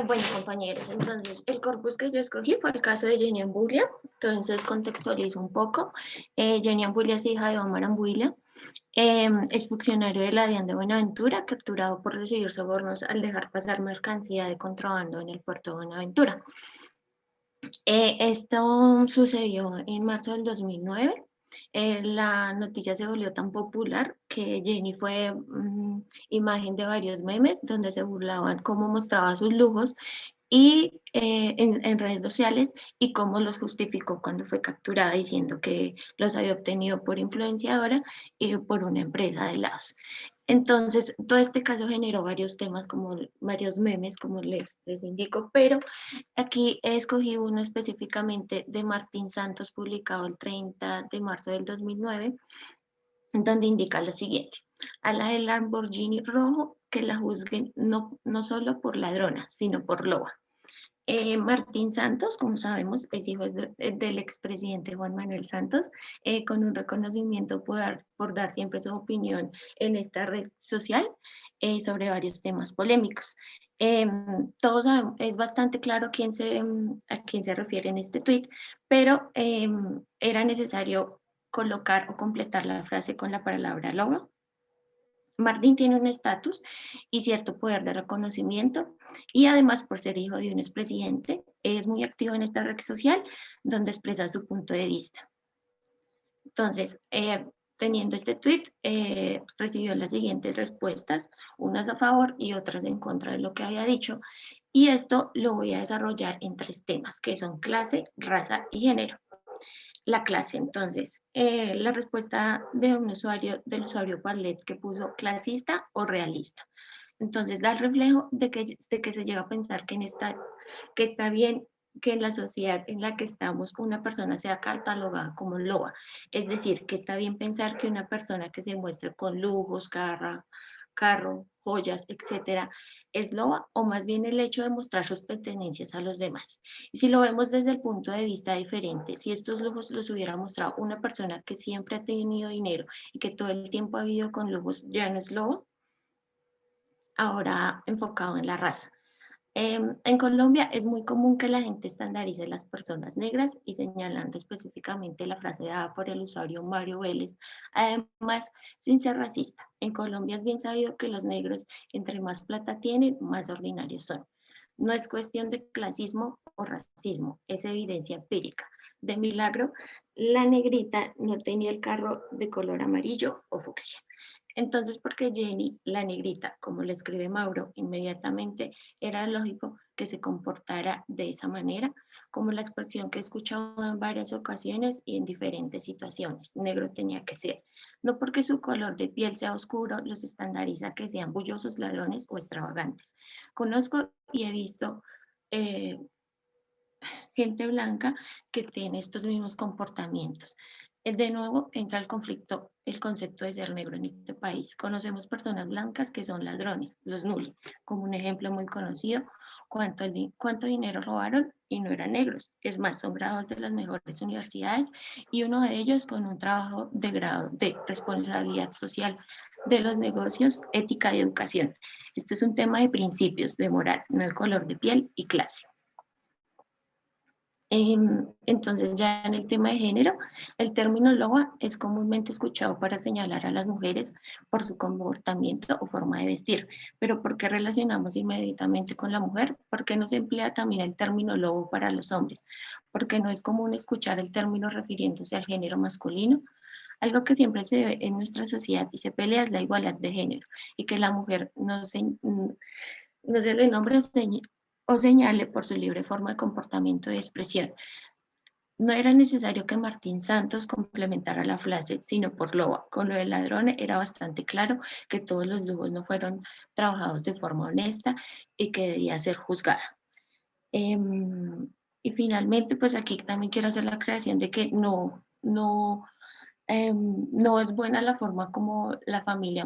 Bueno, compañeros, entonces el corpus que yo escogí fue el caso de Jenny Ambulia. Entonces contextualizo un poco. Jenny Ambulia es hija de Omar Ambuila. Es funcionario de la DIAN de Buenaventura, capturado por recibir sobornos al dejar pasar mercancía de contrabando en el puerto de Buenaventura. Esto sucedió en marzo del 2009. La noticia se volvió tan popular que Jenny fue imagen de varios memes donde se burlaban cómo mostraba sus lujos y en redes sociales y cómo los justificó cuando fue capturada diciendo que los había obtenido por influenciadora y por una empresa de helados. Entonces, todo este caso generó varios temas, como varios memes, como les indico, pero aquí he escogido uno específicamente de Martín Santos, publicado el 30 de marzo del 2009, donde indica lo siguiente: a la del Lamborghini rojo que la juzguen no solo por ladrona, sino por loba. Martín Santos, como sabemos, es hijo del expresidente Juan Manuel Santos, con un reconocimiento por dar siempre su opinión en esta red social sobre varios temas polémicos. Todos sabemos, es bastante claro a quién se refiere en este tuit, pero era necesario colocar o completar la frase con la palabra lobo. Martín tiene un estatus y cierto poder de reconocimiento y además por ser hijo de un expresidente es muy activo en esta red social donde expresa su punto de vista. Entonces, teniendo este tweet, recibió las siguientes respuestas, unas a favor y otras en contra de lo que había dicho, y esto lo voy a desarrollar en 3 temas, que son clase, raza y género. La clase, entonces, la respuesta de un usuario, del usuario Parlet, que puso clasista o realista. Entonces da el reflejo de que se llega a pensar que está bien que en la sociedad en la que estamos una persona sea catalogada como loba. Es decir, que está bien pensar que una persona que se muestre con lujos, carro, joyas, etcétera, es loba, o más bien el hecho de mostrar sus pertenencias a los demás. Y si lo vemos desde el punto de vista diferente, si estos lujos los hubiera mostrado una persona que siempre ha tenido dinero y que todo el tiempo ha vivido con lujos, ya no es loba. Ahora enfocado en la raza. En Colombia es muy común que la gente estandarice las personas negras y señalando específicamente la frase dada por el usuario Mario Vélez. Además, sin ser racista, en Colombia es bien sabido que los negros, entre más plata tienen, más ordinarios son. No es cuestión de clasismo o racismo, es evidencia empírica. De milagro, la negrita no tenía el carro de color amarillo o fucsia. Entonces, porque Jenny, la negrita, como le escribe Mauro, inmediatamente era lógico que se comportara de esa manera, como la expresión que he escuchado en varias ocasiones y en diferentes situaciones. Negro tenía que ser. No porque su color de piel sea oscuro, los estandariza que sean bullosos, ladrones o extravagantes. Conozco y he visto gente blanca que tiene estos mismos comportamientos. De nuevo entra el conflicto, el concepto de ser negro en este país. Conocemos personas blancas que son ladrones, los nulli, como un ejemplo muy conocido. ¿Cuánto dinero robaron? Y no eran negros. Es más, son graduados de las mejores universidades y uno de ellos con un trabajo de grado de responsabilidad social de los negocios, ética y educación. Esto es un tema de principios, de moral, no de color de piel y clase. Entonces, ya en el tema de género, el término loba es comúnmente escuchado para señalar a las mujeres por su comportamiento o forma de vestir. Pero ¿por qué relacionamos inmediatamente con la mujer? ¿Por qué no se emplea también el término lobo para los hombres? Porque no es común escuchar el término refiriéndose al género masculino. Algo que siempre se ve en nuestra sociedad y se pelea es la igualdad de género y que la mujer no se le nombre o señale por su libre forma de comportamiento y expresión. No era necesario que Martín Santos complementara la frase, sino por loba. Con lo del ladrón era bastante claro que todos los lujos no fueron trabajados de forma honesta y que debía ser juzgada. Y finalmente, pues aquí también quiero hacer la creación de que no es buena la forma como la familia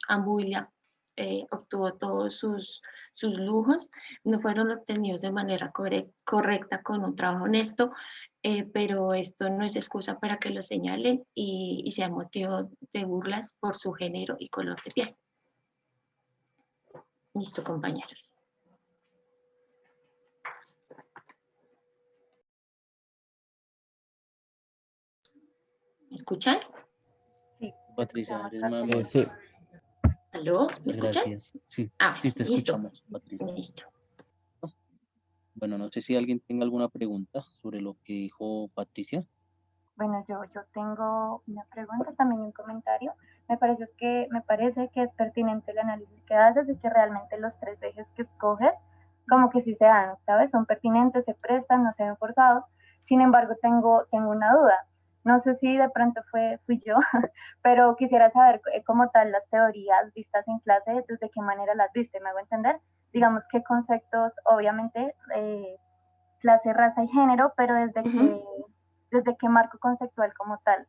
Ambuila obtuvo todos sus lujos, no fueron obtenidos de manera correcta con un trabajo honesto, pero esto no es excusa para que lo señalen y sea motivo de burlas por su género y color de piel. Listo, compañeros. ¿Me escuchan? Sí, Patricia, eres muy Sí. amable. ¿Aló? ¿Me escuchan? Gracias. Sí, Ah, sí te listo. escuchamos, Patricia. Listo. Bueno, no sé si alguien tenga alguna pregunta sobre lo que dijo Patricia. Bueno, yo tengo una pregunta, también un comentario. Me parece que es pertinente el análisis que haces y que realmente los tres ejes que escoges, como que sí se dan, ¿sabes? Son pertinentes, se prestan, no se ven forzados. Sin embargo, tengo una duda. No sé si de pronto fui yo, pero quisiera saber como tal las teorías vistas en clase, desde qué manera las viste, ¿me hago entender? Digamos qué conceptos, obviamente, clase, raza y género, pero desde qué marco conceptual como tal.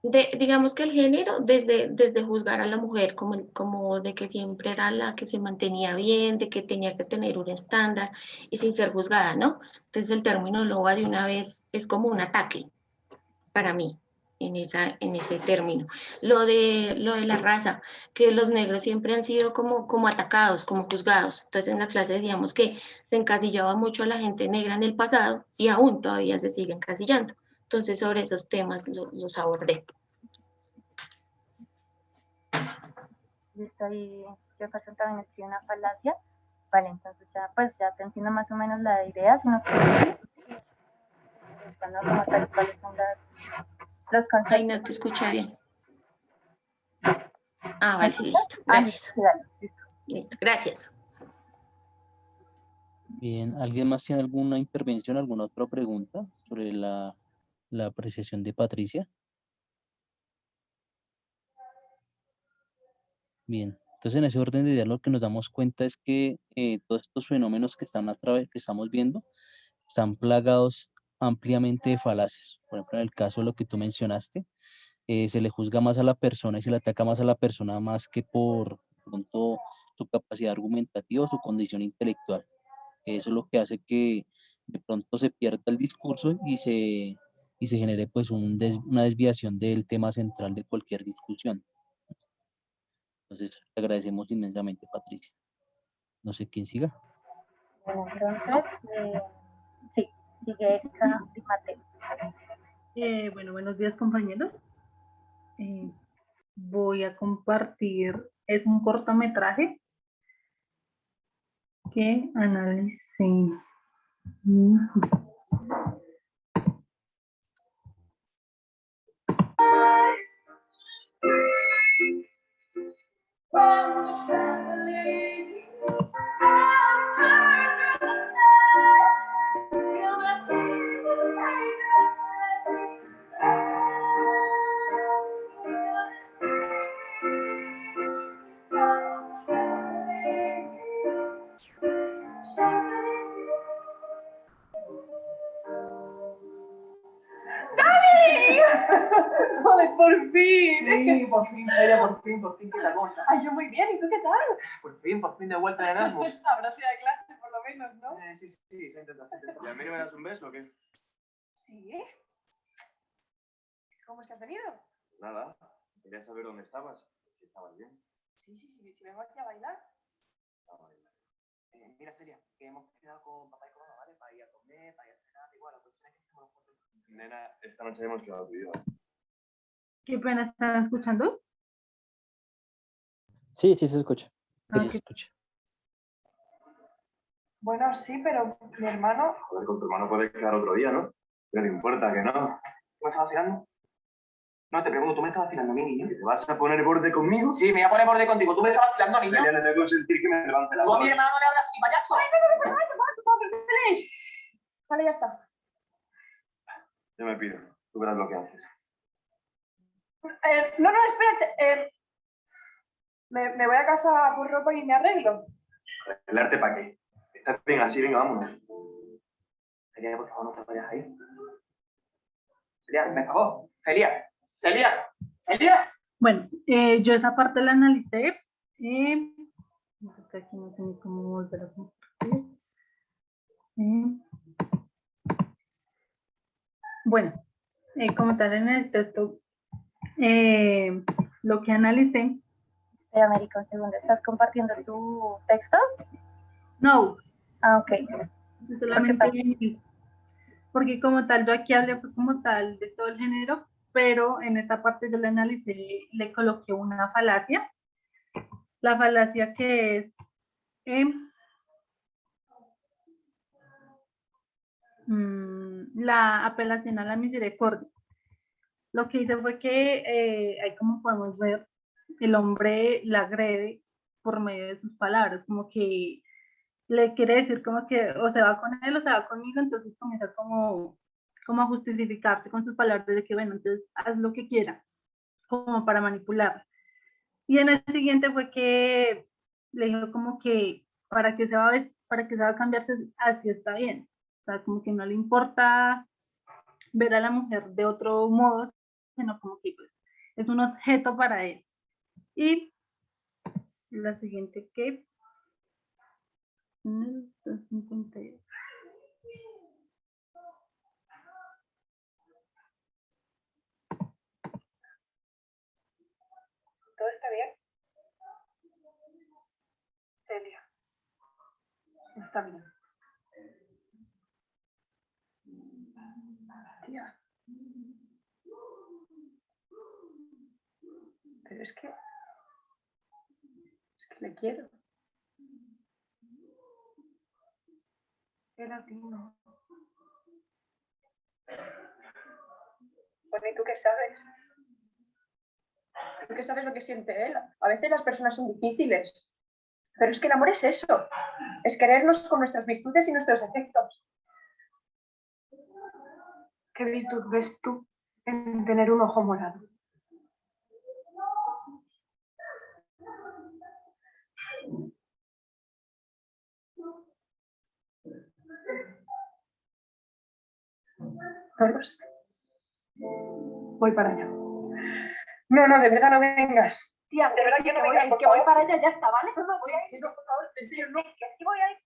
Digamos que el género, desde juzgar a la mujer como de que siempre era la que se mantenía bien, de que tenía que tener un estándar y sin ser juzgada, ¿no? Entonces el término loba de una vez es como un ataque para mí en ese término. Lo de la raza, que los negros siempre han sido como atacados, como juzgados. Entonces en la clase decíamos que se encasillaba mucho a la gente negra en el pasado y aún todavía se sigue encasillando. Entonces sobre esos temas los abordé. Listo, y Jefferson también escribe una falacia. Vale, entonces ya te entiendo más o menos la idea, sino que ¿no? Como tal, cuáles son los conceptos. Ay, no te escuché bien. Ah, vale, listo. Ah, Gracias. listo. Listo, gracias. Bien, ¿alguien más tiene alguna intervención, alguna otra pregunta sobre la apreciación de Patricia? Bien, entonces en ese orden de ideas lo que nos damos cuenta es que todos estos fenómenos que que estamos viendo están plagados ampliamente de falacias. Por ejemplo, en el caso de lo que tú mencionaste, se le juzga más a la persona y se le ataca más a la persona más que por pronto su capacidad argumentativa o su condición intelectual. Eso es lo que hace que de pronto se pierda el discurso y se genere pues una desviación del tema central de cualquier discusión. Entonces, te agradecemos inmensamente, Patricia. No sé quién siga. Bueno, entonces, sí, sigue Erika y Mateo. Bueno, buenos días, compañeros. Voy a compartir, es un cortometraje que analicé. ¡Joder, por fin! Sí, por fin, Feria, por fin, ¿qué tal? ¿Cómo estás? Ay, yo muy bien, ¿y tú qué tal? Por fin de vuelta de Erasmus. Habrás ido a clase por lo menos, ¿no? Sí, se intenta. ¿Y a mí no me das un beso o qué? Sí. ¿Cómo es que has venido? Nada, quería saber dónde estabas, si estabas bien. Sí, si vengo aquí a bailar. A bailar. Mira, Feria, que hemos quedado con papá y con mamá, ¿vale? Para ir a comer, para ir a cenar, igual, la cuestión es que se me lo cuento. Nena, esta noche hemos quedado tú y yo. ¿Qué pena están escuchando? Sí, sí se escucha. Sí, se escucha. Bueno, sí, pero mi hermano... Joder, con tu hermano puedes quedar otro día, ¿no? Pero no importa, que no. ¿Qué me estás vacilando? No, te pregunto, ¿tú me estás vacilando a mí, niño? ¿Que te vas a poner borde conmigo? Sí, me voy a poner borde contigo. ¿Tú me estás vacilando, niño? Celia, no voy a consentir que me levante la Tú a mi voz. hermano no le hablas así, payaso. Vale, ya está. Yo me pido. Tú verás lo que haces. No, espérate. Me voy a casa por ropa y me arreglo. ¿El arte para qué? Estás bien así, venga, vámonos. Celia, por favor, no te vayas ahí. Celia, me favor. Celia. Celia. Celia. Bueno, yo esa parte la analicé. Aquí no sé ni cómo volver a compartir. Bueno, como tal en el texto, lo que analicé. Espera, América, un segundo. ¿Estás compartiendo tu texto? No. Ah, ok. Yo solamente, porque como tal, yo aquí hablé como tal de todo el género, pero en esta parte yo le analicé, le coloqué una falacia. La falacia que es la apelación a la misericordia. Lo que hice fue que, ahí como podemos ver, el hombre la agrede por medio de sus palabras, como que le quiere decir como que o se va con él o se va conmigo, entonces comienza como a justificarse con sus palabras de que bueno, entonces haz lo que quieras, como para manipular. Y en el siguiente fue que le dijo como que para que se va a cambiarse así está bien, o sea, como que no le importa ver a la mujer de otro modo, sino como que pues, es un objeto para él. Y la siguiente que 258. ¿Todo está bien? Celia. No está bien. Tía. Pero es que le quiero. Él a ti no. Bueno, ¿y tú qué sabes? ¿Tú qué sabes lo que siente él? A veces las personas son difíciles. Pero es que el amor es eso. Es querernos con nuestras virtudes y nuestros defectos. ¿Qué virtud ves tú en tener un ojo morado? Carlos, voy para allá. No, de verdad no vengas. Tía, de verdad que no voy a ir, que voy para allá, ya está, ¿vale? No, voy a ir, por favor, en serio, no, que aquí voy a ir.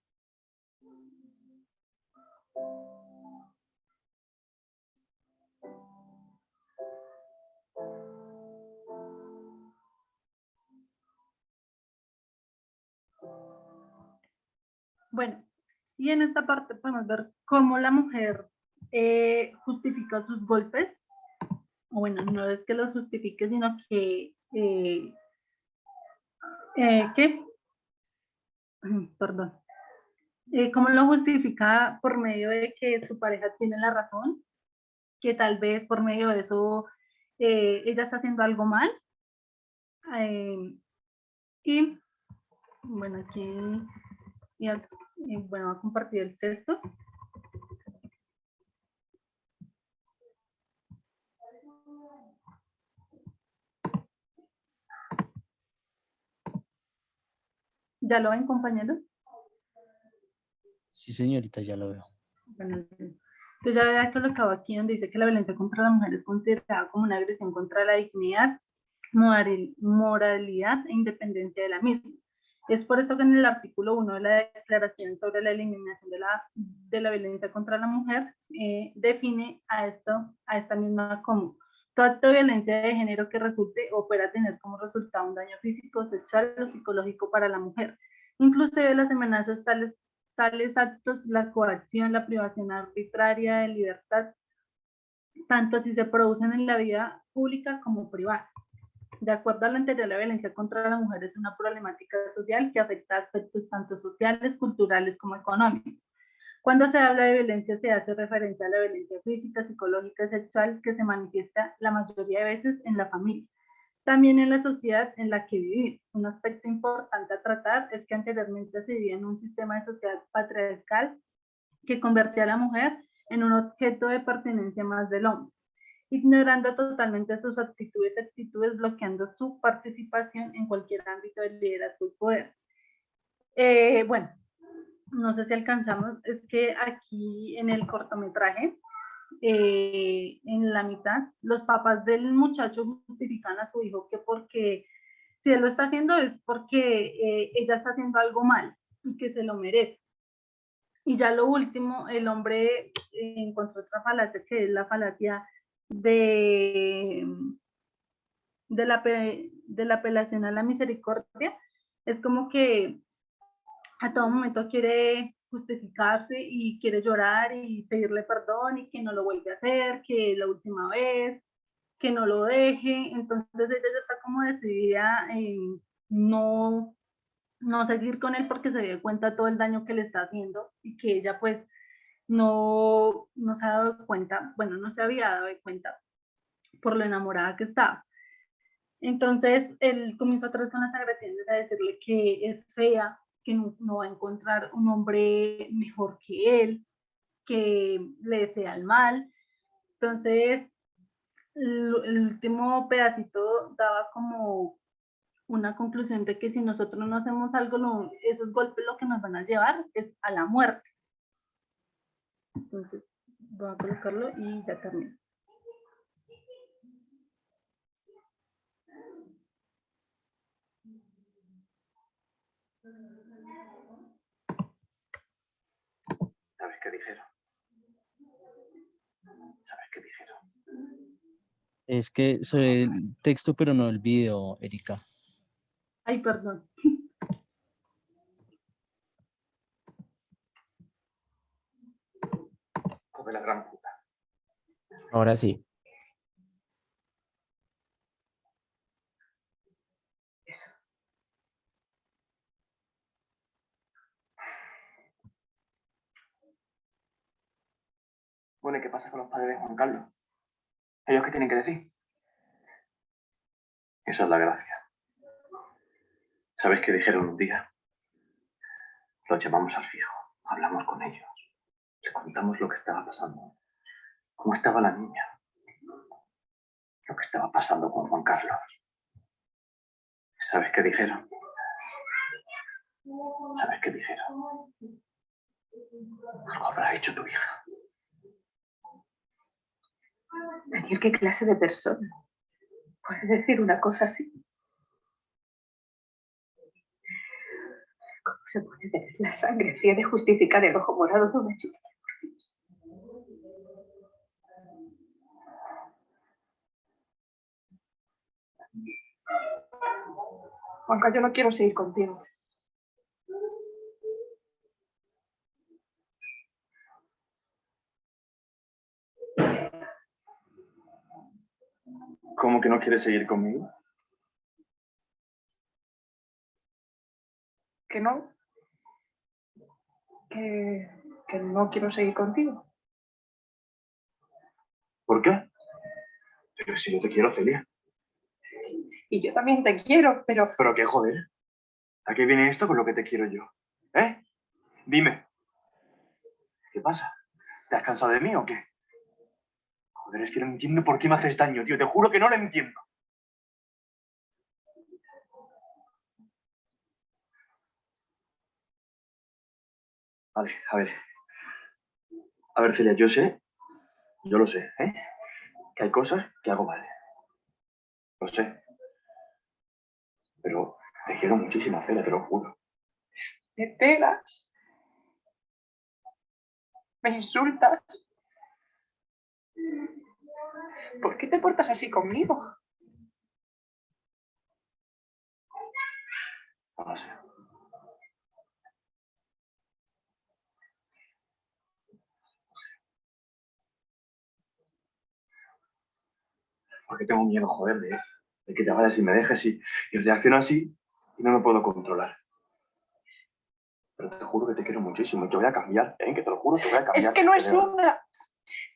Bueno, y en esta parte podemos ver cómo la mujer justifica sus golpes, o bueno, no es que los justifique, sino que, perdón, cómo lo justifica por medio de que su pareja tiene la razón, que tal vez por medio de eso ella está haciendo algo mal, y bueno, aquí, bueno, voy a compartir el texto. ¿Ya lo ven, compañeros? Sí, señorita, ya lo veo. Bueno, entonces ya había colocado aquí donde dice que la violencia contra la mujer es considerada como una agresión contra la dignidad, moralidad e independencia de la misma. Es por eso que en el artículo 1 de la Declaración sobre la Eliminación de la Violencia contra la Mujer define a esta misma como todo acto de violencia de género que resulte o pueda tener como resultado un daño físico, sexual o psicológico para la mujer. Inclusive las amenazas tales actos, la coacción, la privación arbitraria de libertad, tanto si se producen en la vida pública como privada. De acuerdo a lo anterior, la violencia contra la mujer es una problemática social que afecta a aspectos tanto sociales, culturales como económicos. Cuando se habla de violencia se hace referencia a la violencia física, psicológica y sexual que se manifiesta la mayoría de veces en la familia. También en la sociedad en la que vivimos. Un aspecto importante a tratar es que anteriormente se vivía en un sistema de sociedad patriarcal que convertía a la mujer en un objeto de pertenencia más del hombre, ignorando totalmente sus actitudes y actitudes, bloqueando su participación en cualquier ámbito de liderazgo y poder. Bueno, no sé si alcanzamos, es que aquí en el cortometraje, en la mitad, los papás del muchacho justifican a su hijo que porque si él lo está haciendo es porque ella está haciendo algo mal y que se lo merece. Y ya lo último, el hombre encontró otra falacia que es la falacia de la apelación a la misericordia. Es como que a todo momento quiere justificarse y quiere llorar y pedirle perdón y que no lo vuelve a hacer, que la última vez, que no lo deje. Entonces ella ya está como decidida en no seguir con él porque se dio cuenta todo el daño que le está haciendo y que ella pues no se ha dado cuenta, bueno, no se había dado cuenta por lo enamorada que estaba. Entonces él comienza otra vez con las agresiones a decirle que es fea, que no va a encontrar un hombre mejor que él, que le desea el mal. Entonces el último pedacito daba como una conclusión de que si nosotros no hacemos algo, esos golpes lo que nos van a llevar es a la muerte. Entonces voy a colocarlo y ya termino. ¿Sabes qué dijeron? ¿Sabes qué dijeron? Es que soy el texto, pero no el video, Erika. Ay, perdón. Joder, la gran puta. Ahora sí. Eso. Bueno, ¿y qué pasa con los padres de Juan Carlos? ¿Ellos qué tienen que decir? Esa es la gracia. ¿Sabes qué dijeron un día? Los llamamos al fijo, hablamos con ellos, les contamos lo que estaba pasando, cómo estaba la niña, lo que estaba pasando con Juan Carlos. ¿Sabes qué dijeron? ¿Sabes qué dijeron? Algo habrá hecho tu hija. Daniel, ¿qué clase de persona puede decir una cosa así? ¿Cómo se puede tener la sangre fría de justificar el ojo morado de una chica? Juanca, yo no quiero seguir contigo. ¿Cómo que no quieres seguir conmigo? ¿Que no? ¿Que no quiero seguir contigo? ¿Por qué? Pero si yo te quiero, Celia. Y yo también te quiero, pero... ¿Pero qué, joder? ¿A qué viene esto con lo que te quiero yo? ¿Eh? Dime. ¿Qué pasa? ¿Te has cansado de mí o qué? Joder, es que no entiendo por qué me haces daño, tío. Te juro que no lo entiendo. Vale, a ver. A ver, Celia, yo lo sé, ¿eh? Que hay cosas que hago mal. Lo sé. Pero te quiero muchísimo, Celia, te lo juro. Me pegas. Me insultas. ¿Por qué te portas así conmigo? No lo sé. Porque tengo miedo, joder, de que te vayas y me dejes y reacciono así y no me puedo controlar. Pero te juro que te quiero muchísimo y que voy a cambiar, ¿eh? Que te lo juro que voy a cambiar. Es que no es una.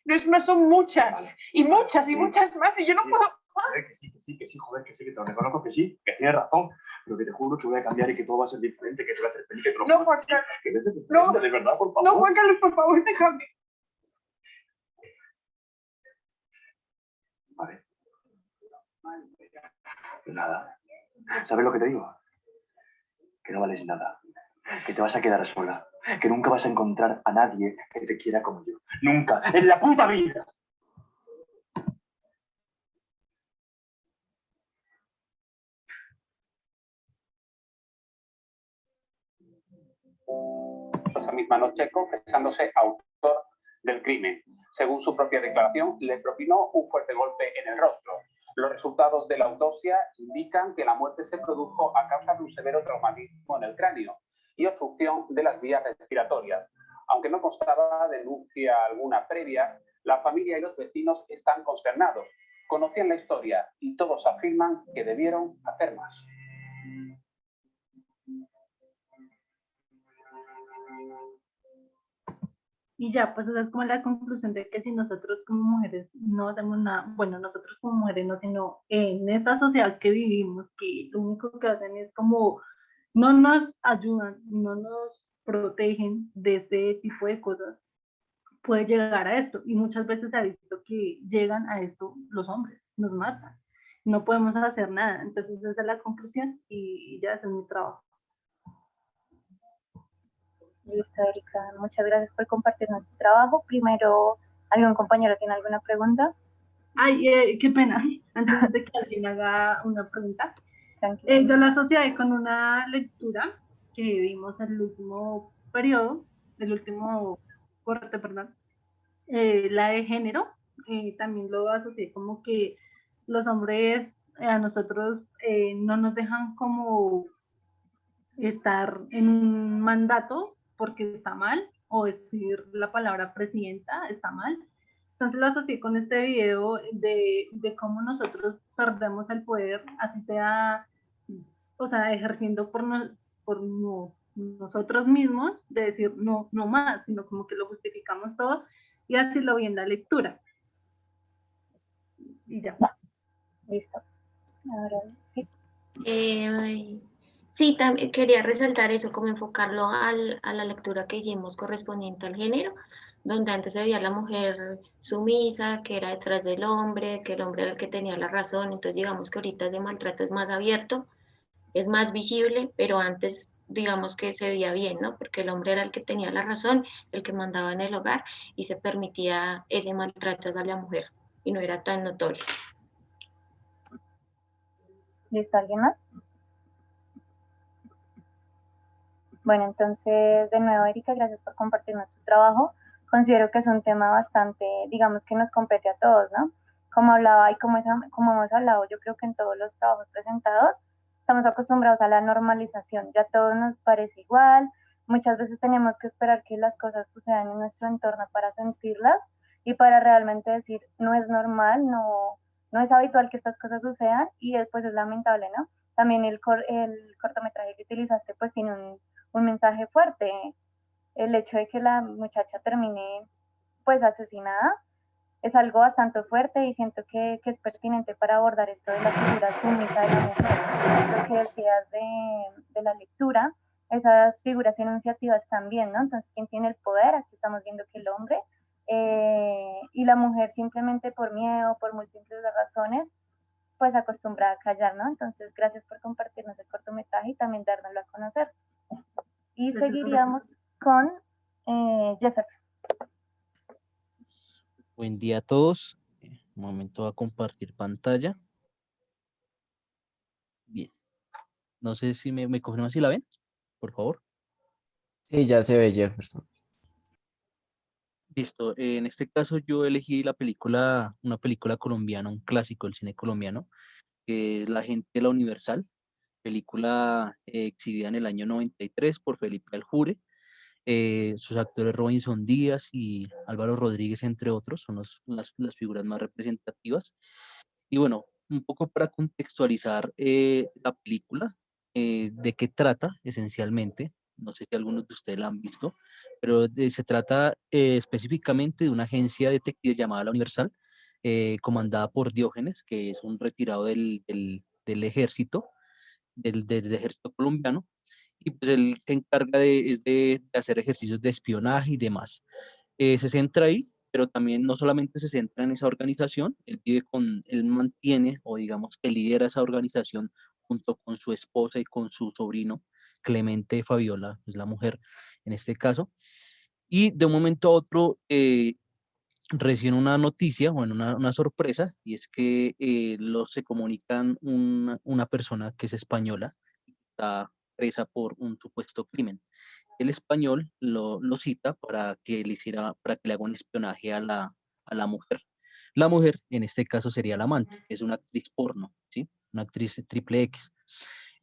No es una, son muchas. Vale. Y muchas, y Sí, muchas más. Y yo no sí. puedo. Joder, que sí, joder, que sí, que te lo reconozco, que sí, que tienes razón, pero que te juro que voy a cambiar y que todo va a ser diferente, que te voy a hacer feliz, que te lo No, juro Juan que sí, Carlos. que debe ser No, diferente, de verdad, por favor. no, Juan Carlos, por favor, déjame. Vale. Pues nada. ¿Sabes lo que te digo? Que no vales nada. Que te vas a quedar sola. Que nunca vas a encontrar a nadie que te quiera como yo. Nunca. ¡En la puta vida! Esa misma noche confesándose autor del crimen. Según su propia declaración, le propinó un fuerte golpe en el rostro. Los resultados de la autopsia indican que la muerte se produjo a causa de un severo traumatismo en el cráneo y obstrucción de las vías respiratorias. Aunque no constaba denuncia alguna previa, la familia y los vecinos están consternados. Conocían la historia y todos afirman que debieron hacer más. Y ya, pues esa es como la conclusión de que si nosotros como mujeres no hacemos nada, bueno, nosotros como mujeres no, sino en esta sociedad que vivimos, que lo único que hacen es como no nos ayudan, no nos protegen de este tipo de cosas, puede llegar a esto. Y muchas veces se ha visto que llegan a esto los hombres, nos matan. No podemos hacer nada. Entonces esa es la conclusión y ya ese es mi trabajo. Listo, Erika. Muchas gracias por compartir nuestro trabajo. Primero, ¿algún compañero tiene alguna pregunta? Ay, qué pena. Antes de que alguien haga una pregunta. Tranquilo. Yo la asocié con una lectura que vimos en el último periodo, el último corte, perdón, la de género. También lo asocié como que los hombres a nosotros no nos dejan como estar en un mandato porque está mal, o decir la palabra presidenta está mal. Entonces lo asocié con este video de cómo nosotros perdemos el poder, así sea, o sea, ejerciendo nosotros mismos, de decir no, no más, sino como que lo justificamos todo, y así lo vi en la lectura. Y ya. Listo. Ahora, sí. Sí, también quería resaltar eso, como enfocarlo a la lectura que hicimos correspondiente al género, donde antes se veía a la mujer sumisa, que era detrás del hombre, que el hombre era el que tenía la razón. Entonces digamos que ahorita ese maltrato es más abierto, es más visible, pero antes digamos que se veía bien, ¿no? Porque el hombre era el que tenía la razón, el que mandaba en el hogar, y se permitía ese maltrato a la mujer y no era tan notorio. ¿Listo? ¿Alguien más? Bueno, entonces, de nuevo, Erika, gracias por compartir nuestro trabajo. Considero que es un tema bastante, digamos, que nos compete a todos, ¿no? Como hablaba y como hemos hablado, yo creo que en todos los trabajos presentados, estamos acostumbrados a la normalización, ya todo nos parece igual, muchas veces tenemos que esperar que las cosas sucedan en nuestro entorno para sentirlas y para realmente decir, no es normal, no es habitual que estas cosas sucedan y después es lamentable, ¿no? También el cortometraje que utilizaste pues tiene un mensaje fuerte. El hecho de que la muchacha termine pues asesinada es algo bastante fuerte y siento que es pertinente para abordar esto de la figura sumisa de la mujer. Lo que decías de la lectura, esas figuras enunciativas también, ¿no? Entonces, ¿quién tiene el poder? Aquí estamos viendo que el hombre y la mujer simplemente por miedo, por múltiples razones, pues acostumbrada a callar, ¿no? Entonces, gracias por compartirnos el cortometraje y también dárnoslo a conocer. Y seguiríamos con Jefferson. Buen día a todos. Un momento a compartir pantalla. Bien. No sé si me confirman si la ven, por favor. Sí, ya se ve Jefferson. Listo. En este caso yo elegí una película colombiana, un clásico del cine colombiano, que es La gente de la Universal, película exhibida en el año 93 por Felipe Aljure. Sus actores Robinson Díaz y Álvaro Rodríguez, entre otros, son las figuras más representativas. Y bueno, un poco para contextualizar la película, de qué trata esencialmente. no sé si algunos de ustedes la han visto, pero se trata específicamente de una agencia de detectives llamada La Universal, comandada por Diógenes, que es un retirado del ejército, del ejército colombiano, y pues él se encarga de hacer ejercicios de espionaje y demás. Se centra ahí, pero también no solamente se centra en esa organización, él mantiene o digamos que lidera esa organización junto con su esposa y con su sobrino, Clemente Fabiola, es la mujer en este caso, y de un momento a otro recién una noticia, bueno, una sorpresa, y es que se comunican una persona que es española, está presa por un supuesto crimen. El español lo cita para que le haga un espionaje a la mujer. La mujer, en este caso, sería la amante, que es una actriz porno, ¿sí? Una actriz triple X.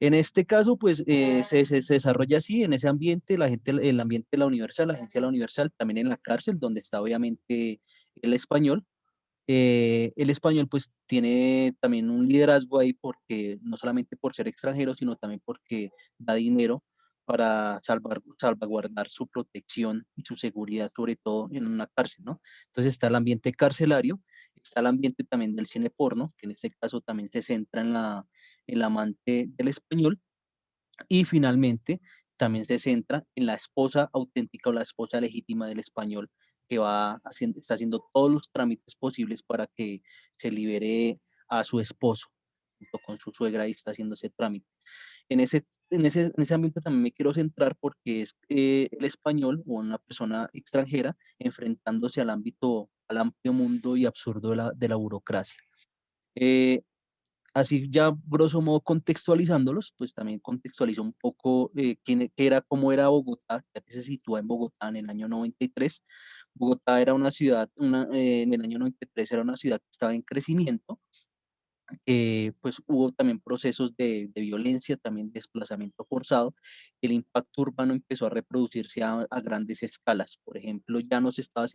En este caso, pues se desarrolla así, en ese ambiente, el ambiente de la Universal, la agencia de la Universal, también en la cárcel, donde está obviamente el español. El español pues tiene también un liderazgo ahí porque no solamente por ser extranjero, sino también porque da dinero para salvaguardar su protección y su seguridad, sobre todo en una cárcel, ¿no? Entonces está el ambiente carcelario, está el ambiente también del cine porno, que en este caso también se centra en la amante del español, y finalmente también se centra en la esposa auténtica o la esposa legítima del español que está haciendo todos los trámites posibles para que se libere a su esposo, junto con su suegra y está haciendo ese trámite. En ese ambiente también me quiero centrar porque es el español o una persona extranjera enfrentándose al amplio mundo y absurdo de la burocracia. Eh, Así ya, grosso modo, contextualizándolos, pues también contextualizo un poco cómo era Bogotá, ya que se sitúa en Bogotá en el año 93. Bogotá era una ciudad, en el año 93 era una ciudad que estaba en crecimiento, pues hubo también procesos de violencia, también desplazamiento forzado. El impacto urbano empezó a reproducirse a grandes escalas. Por ejemplo, ya no se estaba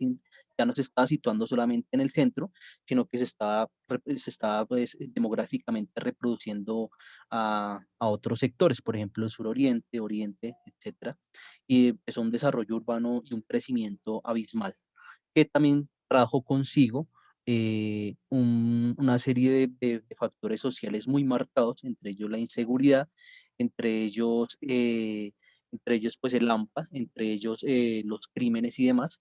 situando solamente en el centro, sino que se estaba pues, demográficamente reproduciendo a otros sectores, por ejemplo, el suroriente, oriente, etcétera. Y empezó un desarrollo urbano y un crecimiento abismal que también trajo consigo una serie de factores sociales muy marcados, entre ellos la inseguridad, entre ellos pues el AMPA, entre ellos los crímenes y demás.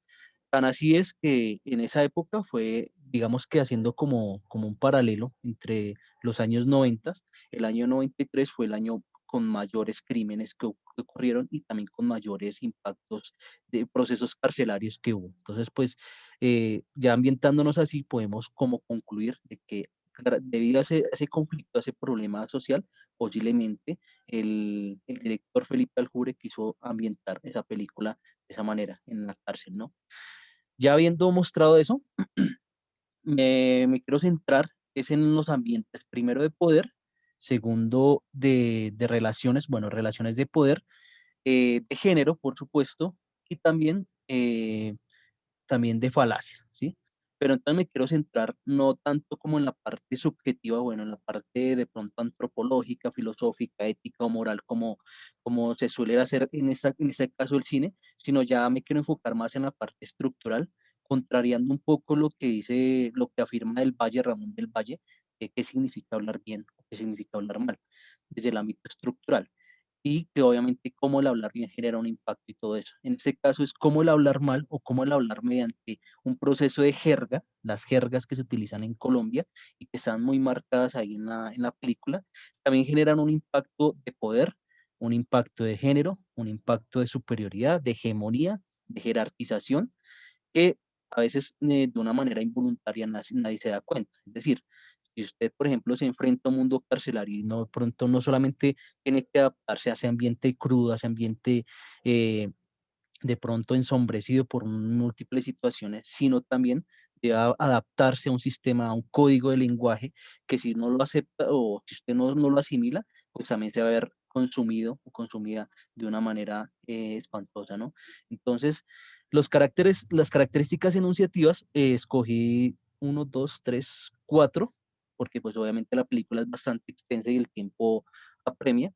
Tan así es que en esa época fue, digamos que haciendo como un paralelo entre los años 90, el año 93 fue el año con mayores crímenes que ocurrieron y también con mayores impactos de procesos carcelarios que hubo. Entonces, pues, ya ambientándonos así, podemos como concluir de que debido a ese conflicto, a ese problema social, posiblemente el director Felipe Aljure quiso ambientar esa película de esa manera, en la cárcel, ¿no? Ya habiendo mostrado eso, me quiero centrar es en los ambientes, primero de poder, segundo de relaciones, bueno, relaciones de poder, de género, por supuesto, y también de falacia, ¿sí? Pero entonces me quiero centrar no tanto como en la parte subjetiva, bueno, en la parte de pronto antropológica, filosófica, ética o moral, como se suele hacer en este caso el cine, sino ya me quiero enfocar más en la parte estructural, contrariando un poco lo que afirma el Valle, Ramón del Valle, de qué significa hablar bien o qué significa hablar mal, desde el ámbito estructural y que obviamente cómo el hablar bien genera un impacto y todo eso. En este caso es cómo el hablar mal o cómo el hablar mediante un proceso de jerga, las jergas que se utilizan en Colombia y que están muy marcadas ahí en la película, también generan un impacto de poder, un impacto de género, un impacto de superioridad, de hegemonía, de jerarquización, que a veces de una manera involuntaria nadie se da cuenta. Es decir, si usted, por ejemplo, se enfrenta a un mundo carcelario y no, pronto no solamente tiene que adaptarse a ese ambiente crudo, a ese ambiente eh, de pronto ensombrecido por múltiples situaciones, sino también debe adaptarse a un sistema, a un código de lenguaje que si no lo acepta o si usted no lo asimila, pues también se va a ver consumido o consumida de una manera espantosa, ¿no? Entonces, las características enunciativas, escogí uno, dos, tres, cuatro, porque pues obviamente la película es bastante extensa y el tiempo apremia.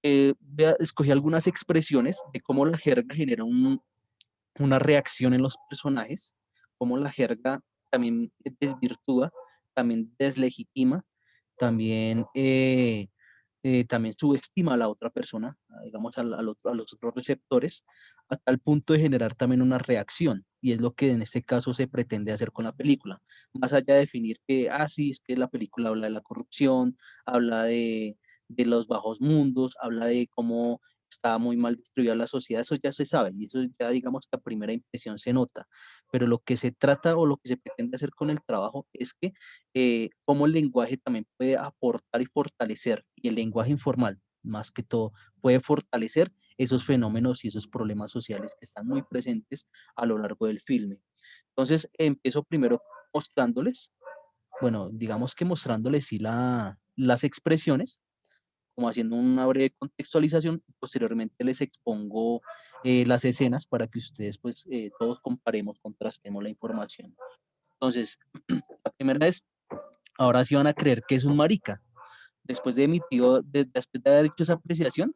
escogí algunas expresiones de cómo la jerga genera una reacción en los personajes, cómo la jerga también desvirtúa, también deslegitima, también, también subestima a la otra persona, digamos, a los otros receptores, a tal punto de generar también una reacción. Y es lo que en este caso se pretende hacer con la película. Más allá de definir que, sí, es que la película habla de la corrupción, habla de los bajos mundos, habla de cómo está muy mal distribuida la sociedad, eso ya se sabe, y eso ya digamos que a primera impresión se nota, pero lo que se trata o lo que se pretende hacer con el trabajo es que cómo el lenguaje también puede aportar y fortalecer, y el lenguaje informal, más que todo, puede fortalecer esos fenómenos y esos problemas sociales que están muy presentes a lo largo del filme. Entonces, empiezo primero mostrándoles, bueno, digamos que mostrándoles sí las expresiones, como haciendo una breve contextualización. Posteriormente les expongo las escenas para que ustedes pues todos comparemos, contrastemos la información. Entonces, la primera es, ahora sí van a creer que es un marica. Después de después de haber hecho esa apreciación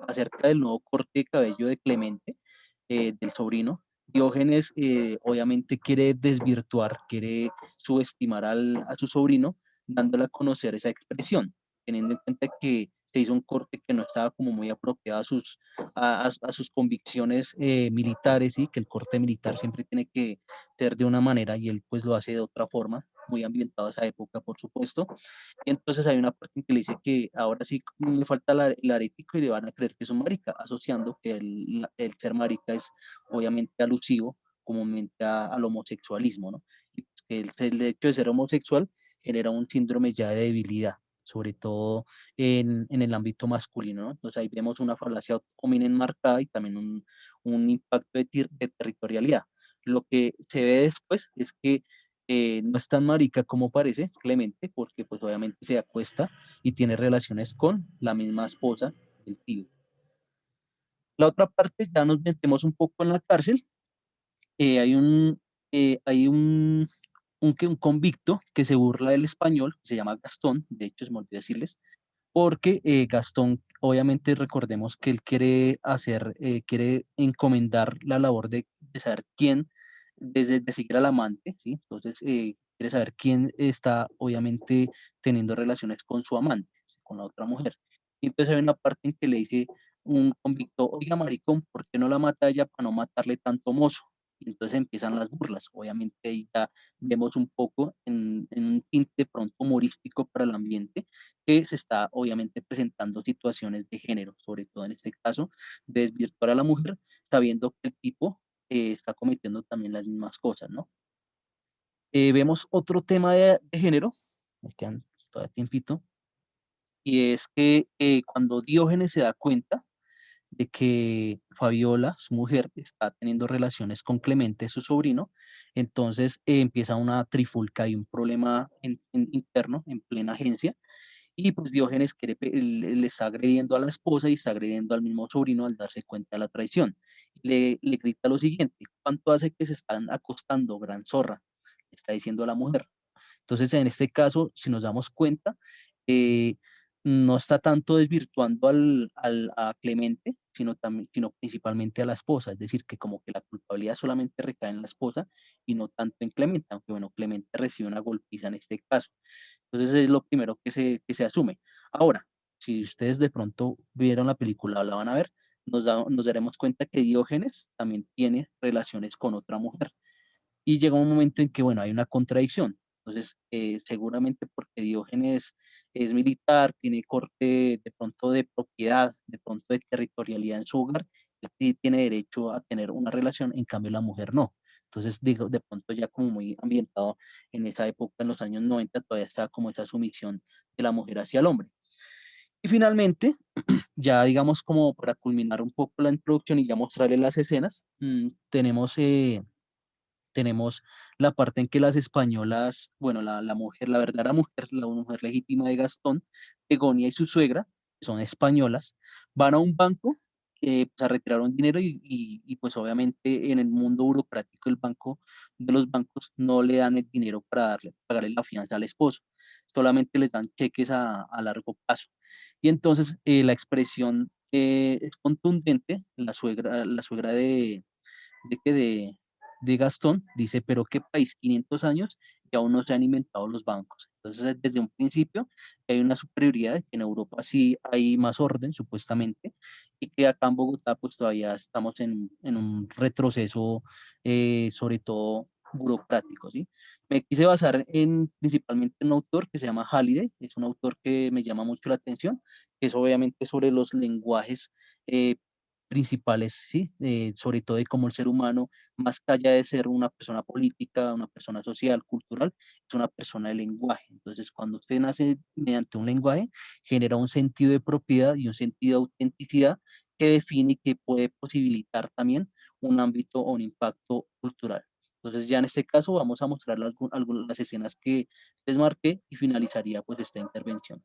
acerca del nuevo corte de cabello de Clemente, del sobrino, Diógenes obviamente quiere desvirtuar, quiere subestimar a su sobrino, dándole a conocer esa expresión, teniendo en cuenta que se hizo un corte que no estaba como muy apropiado a sus convicciones militares, y que el corte militar siempre tiene que ser de una manera y él pues lo hace de otra forma, muy ambientado a esa época, por supuesto. Y entonces hay una parte en que le dice que ahora sí le falta el arético y le van a creer que es un marica, asociando que el ser marica es obviamente alusivo comúnmente al homosexualismo, ¿no? Y pues que el hecho de ser homosexual genera un síndrome ya de debilidad, sobre todo en el ámbito masculino, ¿no? Entonces ahí vemos una falacia hominen marcada y también un impacto de territorialidad. Lo que se ve después es que no es tan marica como parece Clemente, porque pues obviamente se acuesta y tiene relaciones con la misma esposa del tío. La otra parte, ya nos metemos un poco en la cárcel. Hay un convicto que se burla del español, se llama Gastón, de hecho se me olvidó decirles, porque Gastón, obviamente recordemos que él quiere encomendar la labor de saber quién, de seguir al amante, ¿sí? Entonces, quiere saber quién está, obviamente, teniendo relaciones con su amante, ¿sí? Con la otra mujer. Y entonces hay una parte en que le dice un convicto, oiga, maricón, ¿por qué no la mata ella para no matarle tanto mozo? Y entonces empiezan las burlas. Obviamente ahí ya vemos un poco en un tinte de pronto humorístico para el ambiente, que se está obviamente presentando situaciones de género, sobre todo en este caso, de desvirtuar a la mujer, sabiendo que el tipo está cometiendo también las mismas cosas, ¿no? Vemos otro tema de género, me quedan todavía tiempito, y es que cuando Diógenes se da cuenta de que Fabiola, su mujer, está teniendo relaciones con Clemente, su sobrino, entonces empieza una trifulca y un problema interno en plena agencia, y pues Diógenes le está agrediendo a la esposa y está agrediendo al mismo sobrino al darse cuenta de la traición. Le grita lo siguiente: ¿cuánto hace que se están acostando, gran zorra? Le está diciendo a la mujer. Entonces, en este caso, si nos damos cuenta, eh, no está tanto desvirtuando a Clemente, sino principalmente a la esposa, es decir, que como que la culpabilidad solamente recae en la esposa y no tanto en Clemente, aunque bueno, Clemente recibe una golpiza en este caso. Entonces es lo primero que se asume. Ahora, si ustedes de pronto vieron la película o la van a ver, nos daremos cuenta que Diógenes también tiene relaciones con otra mujer. Y llega un momento en que, bueno, hay una contradicción. Entonces, seguramente porque Diógenes es militar, tiene corte de pronto de propiedad, de pronto de territorialidad en su hogar, él sí tiene derecho a tener una relación, en cambio la mujer no. Entonces, digo, de pronto ya como muy ambientado en esa época, en los años 90, todavía está como esa sumisión de la mujer hacia el hombre. Y finalmente, ya digamos como para culminar un poco la introducción y ya mostrarles las escenas, tenemos la parte en que las españolas, bueno, la mujer, la verdadera mujer, la mujer legítima de Gastón, Begoña y su suegra, que son españolas, van a un banco pues a retirar un dinero y pues obviamente en el mundo burocrático del banco, de los bancos, no le dan el dinero para pagarle la fianza al esposo, solamente les dan cheques a largo plazo. Y entonces la expresión es contundente, la suegra de, que de Gastón dice, pero qué país, 500 años y aún no se han inventado los bancos. Entonces, desde un principio hay una superioridad de que en Europa sí hay más orden, supuestamente, y que acá en Bogotá pues todavía estamos en un retroceso, sobre todo burocrático, ¿sí? Me quise basar principalmente en un autor que se llama Halliday, es un autor que me llama mucho la atención, que es obviamente sobre los lenguajes eh, principales, ¿sí? Sobre todo de cómo el ser humano, más allá de ser una persona política, una persona social, cultural, es una persona de lenguaje. Entonces, cuando usted nace mediante un lenguaje, genera un sentido de propiedad y un sentido de autenticidad que define y que puede posibilitar también un ámbito o un impacto cultural. Entonces, ya en este caso vamos a mostrar algunas las escenas que les marqué y finalizaría pues esta intervención.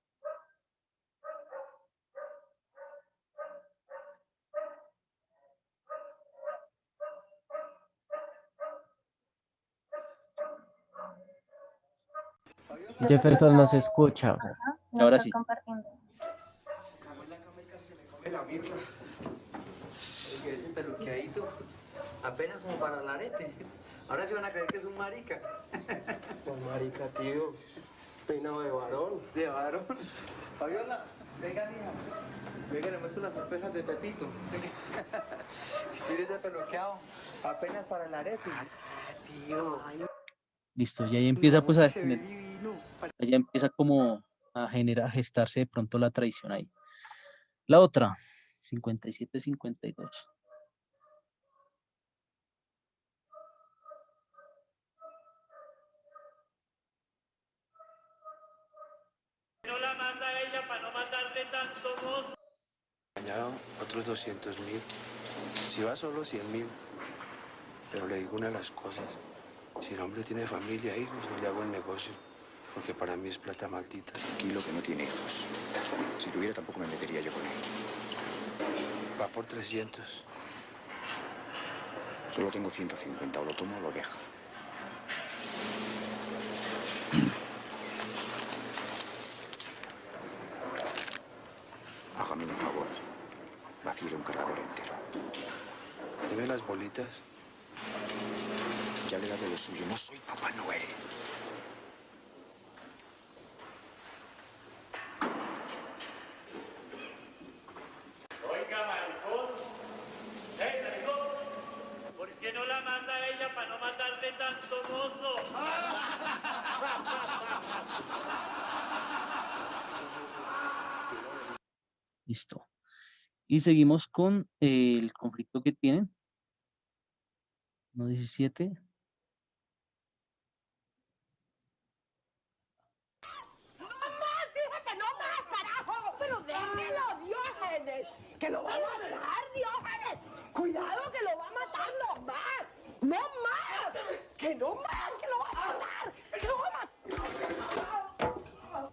Jefferson no se escucha. Ajá, no Ahora estás sí. compartiendo. Oye, ese peluqueadito, apenas como para el arete. Ahora se van a creer que es un marica. Pues marica, tío. Peinado de varón. De varón. Fabiola, venga, mija. Venga, le muestro las sorpresas de Pepito. Mire ese peluqueado, apenas para el arete. Tío. Listo, y ahí empieza No, pues sí a se ve divino. allá empieza como a generar, a gestarse de pronto la traición ahí. La otra, 57-52. No la manda ella para no matarle tanto mozo. Añado otros 200.000. Si va solo 100.000. Pero le digo una de las cosas. Si el hombre tiene familia, hijos, no le hago el negocio. Porque para mí es plata maldita. Tranquilo que no tiene hijos. Si tuviera tampoco me metería yo con él. Va por 300. Solo tengo 150. O lo tomo o lo deja. Hágame un favor. Vacíe un cargador entero. Deme las bolitas. Ya le he dado lo suyo. No soy Papá Noel. Oiga, maricón. Maricón. ¿Por qué no la manda ella para no matarle tanto mozo? Listo. Y seguimos con el conflicto que tienen. 1.17. ¡Dije que no más, carajo! ¡Pero déjelo, Diógenes! ¡Que lo va a matar, Diógenes! ¡Cuidado que lo va a matar! ¡No más! ¡No más! ¡Que no más! ¡Que lo va a matar! ¡Que lo va a matar!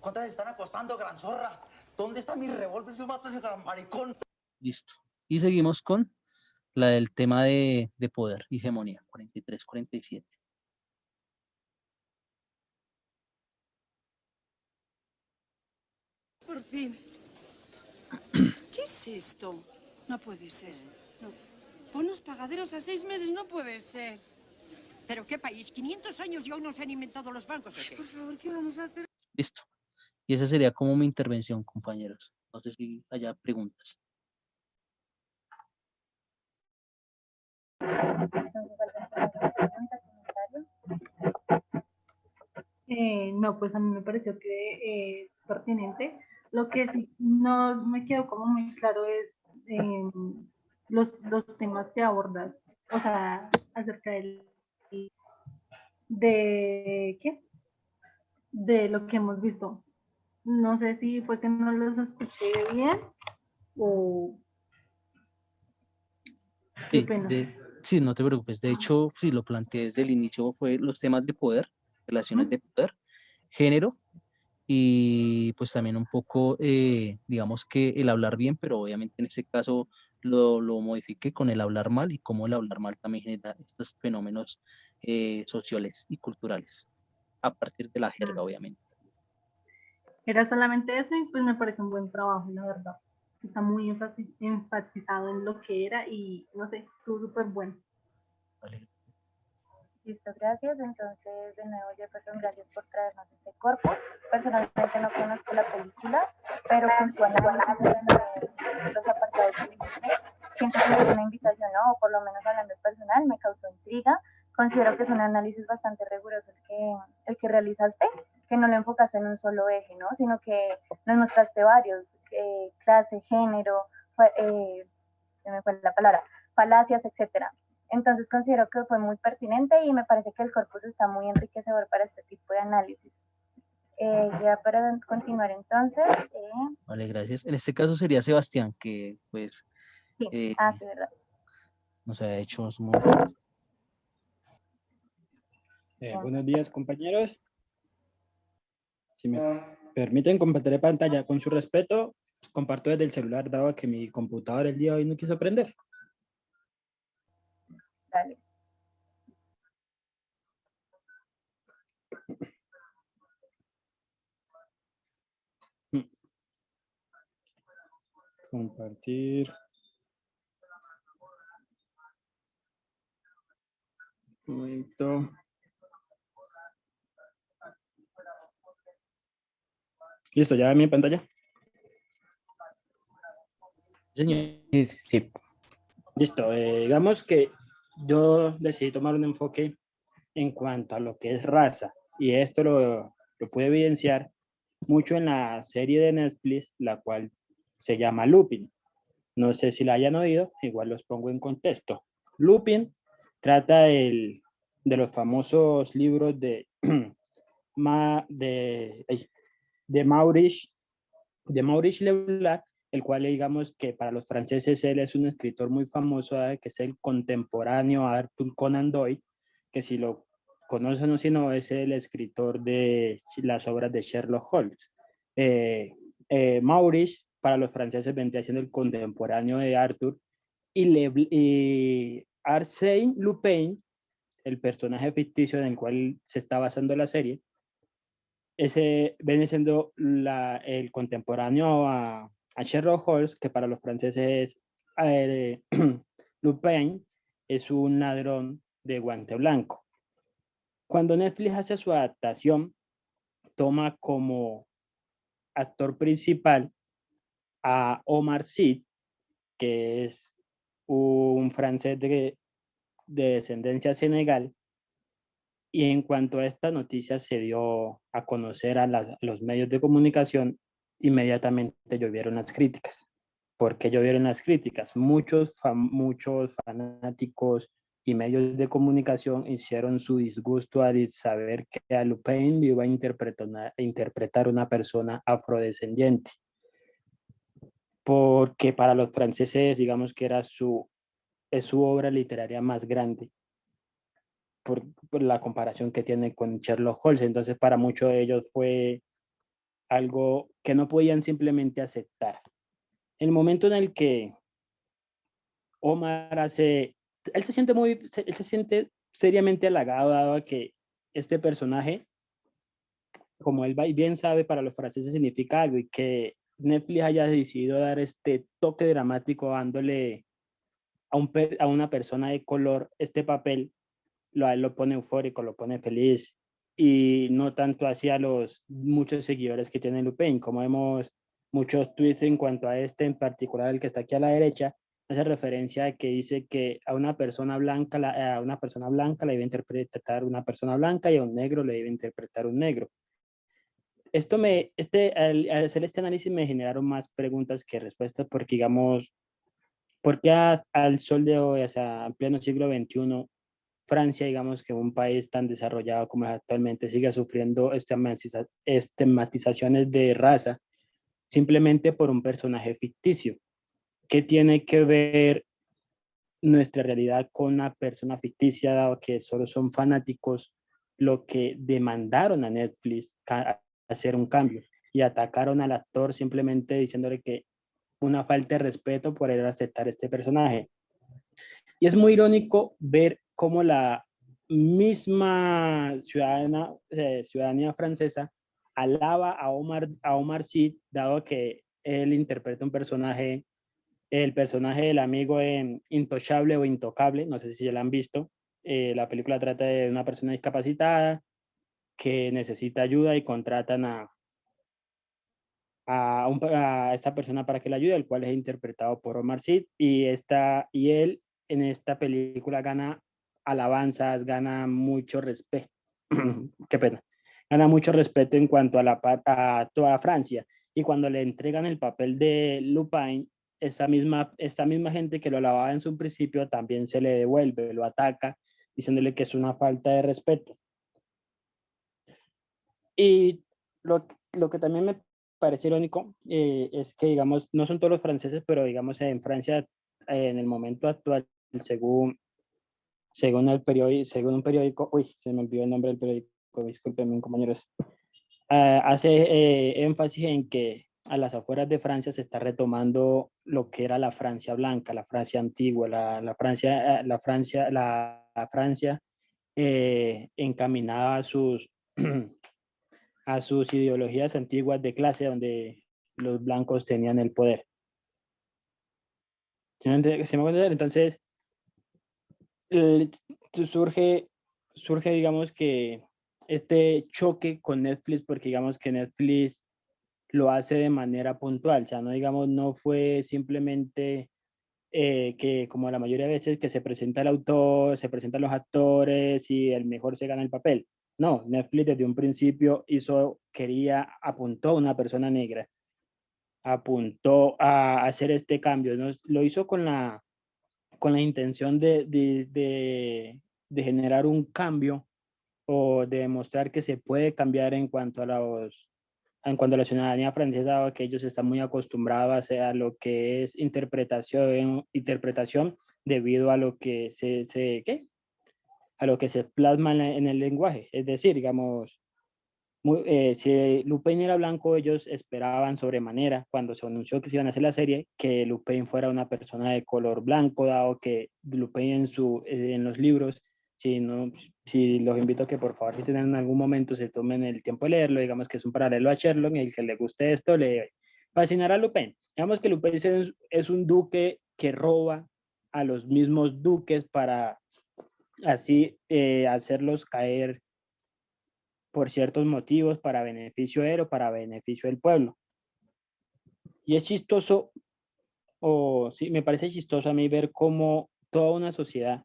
¿Cuántas están acostando, gran zorra? ¿Dónde está mi revólver? Yo mato a ese gran maricón. Listo. Y seguimos con la del tema de poder, hegemonía, 43-47. Por fin. ¿Qué es esto? No puede ser. No. Bonos pagaderos a 6 meses, no puede ser. ¿Pero qué país? ¿500 años y aún no se han inventado los bancos o qué? Por favor, ¿qué vamos a hacer? Listo. Y esa sería como mi intervención, compañeros. No sé si haya preguntas. No, pues a mí me pareció que es pertinente. Lo que sí no me quedó como muy claro es los temas que abordas, o sea, acerca de ¿qué? De lo que hemos visto. No sé si fue que no los escuché bien o qué Sí, pena. sí, no te preocupes. De hecho, sí, lo planteé desde el inicio, fue los temas de poder, relaciones de poder, género, y pues también un poco, digamos que el hablar bien, pero obviamente en este caso lo modifiqué con el hablar mal y cómo el hablar mal también genera estos fenómenos sociales y culturales, a partir de la jerga, obviamente. Era solamente eso y pues me parece un buen trabajo, la verdad. Está muy enfatizado en lo que era y no sé, estuvo súper bueno. Listo, gracias. Entonces, de nuevo, Jefferson, gracias por traernos este corpo. Personalmente no conozco la película, pero con tu análisis de los apartados que dijiste, siento que es una invitación, ¿no? O por lo menos hablando personal, me causó intriga. Considero que es un análisis bastante riguroso el que realizaste, que no lo enfocaste en un solo eje, ¿no? Sino que nos mostraste varios, clase, género, se me fue la palabra, falacias, etcétera. Entonces considero que fue muy pertinente y me parece que el corpus está muy enriquecedor para este tipo de análisis. Ya para continuar entonces. Vale, gracias. En este caso sería Sebastián, que pues Sí, sí, verdad. nos ha hecho un montón. Buenos días, compañeros. Si me permiten, compartiré pantalla. Con su respeto, comparto desde el celular, dado que mi computador el día de hoy no quiso prender. Dale. Compartir. Un momento. Listo, ¿ya ve mi pantalla? Señor. Sí. Listo, digamos que yo decidí tomar un enfoque en cuanto a lo que es raza, y esto lo pude evidenciar mucho en la serie de Netflix, la cual se llama Lupin. No sé si la hayan oído, igual los pongo en contexto. Lupin trata de los famosos libros de Maurice Leblanc, el cual digamos que para los franceses él es un escritor muy famoso, que es el contemporáneo a Arthur Conan Doyle, que si lo conocen o si no, es el escritor de las obras de Sherlock Holmes. Maurice para los franceses vendría siendo el contemporáneo de Arthur, y Arsène Lupin, el personaje ficticio en el cual se está basando la serie, ese viene siendo el contemporáneo a Sherlock Holmes, que para los franceses Lupin es un ladrón de guante blanco. Cuando Netflix hace su adaptación, toma como actor principal a Omar Sy, que es un francés de descendencia senegal, y en cuanto a esta noticia se dio a conocer a los medios de comunicación, inmediatamente llovieron las críticas. ¿Por qué llovieron las críticas? Muchos fanáticos y medios de comunicación hicieron su disgusto al saber que a Lupin iba a interpretar una persona afrodescendiente, porque para los franceses, digamos que es su obra literaria más grande, por la comparación que tiene con Sherlock Holmes. Entonces, para muchos de ellos fue algo que no podían simplemente aceptar. El momento en el que Omar él se siente seriamente halagado, dado a que este personaje, como él bien sabe, para los franceses significa algo, y que Netflix haya decidido dar este toque dramático dándole a una persona de color este papel, a él lo pone eufórico, lo pone feliz, y no tanto hacia los muchos seguidores que tiene Lupin. Como vemos muchos tweets en cuanto a este en particular, el que está aquí a la derecha, hace referencia a que dice que a una persona blanca la debe interpretar una persona blanca, y a un negro le debe interpretar un negro. Al hacer este análisis me generaron más preguntas que respuestas, porque digamos, ¿por qué al sol de hoy, o sea, en pleno siglo XXI, Francia, digamos que un país tan desarrollado como es actualmente, sigue sufriendo estigmatizaciones de raza simplemente por un personaje ficticio? ¿Qué tiene que ver nuestra realidad con una persona ficticia, dado que solo son fanáticos lo que demandaron a Netflix hacer un cambio, y atacaron al actor simplemente diciéndole que una falta de respeto por él aceptar este personaje? Y es muy irónico ver cómo la misma ciudadanía francesa alaba a Omar Sy, dado que él interpreta un personaje, el personaje del amigo en Intouchable o Intocable, no sé si ya la han visto. La película trata de una persona discapacitada que necesita ayuda y contratan a esta persona para que le ayude, el cual es interpretado por Omar Sy, y él en esta película gana alabanzas, gana mucho respeto, qué pena, gana mucho respeto en cuanto a toda Francia, y cuando le entregan el papel de Lupin, esta misma gente que lo alababa en su principio también se le devuelve, lo ataca, diciéndole que es una falta de respeto. Y lo que también me parece irónico es que, digamos, no son todos los franceses, pero digamos en Francia, en el momento actual, según un periódico, uy, se me olvidó el nombre del periódico, discúlpenme, compañeros, hace énfasis en que a las afueras de Francia se está retomando lo que era la Francia blanca, la Francia antigua, la Francia encaminada a sus a sus ideologías antiguas de clase donde los blancos tenían el poder. ¿Se me va a entender? Entonces, surge, digamos que este choque con Netflix, porque digamos que Netflix lo hace de manera puntual, o sea, no digamos, no fue simplemente que como la mayoría de veces que se presenta el autor, se presentan los actores y el mejor se gana el papel. No, Netflix desde un principio apuntó a una persona negra, apuntó a hacer este cambio, ¿no? Lo hizo con la intención de generar un cambio o de demostrar que se puede cambiar en cuanto a la ciudadanía francesa, que ellos están muy acostumbrados a lo que es interpretación debido a lo que a lo que se plasma en el lenguaje. Es decir, digamos, si Lupin era blanco, ellos esperaban sobremanera, cuando se anunció que se iban a hacer la serie, que Lupin fuera una persona de color blanco, dado que Lupin en los libros, si los invito a que por favor, si tienen en algún momento, se tomen el tiempo de leerlo, digamos que es un paralelo a Sherlock, y el que le guste esto le fascinará a Lupin. Digamos que Lupin es un duque que roba a los mismos duques para así hacerlos caer por ciertos motivos para beneficio de él o para beneficio del pueblo. Y es chistoso, sí, me parece chistoso a mí ver cómo toda una sociedad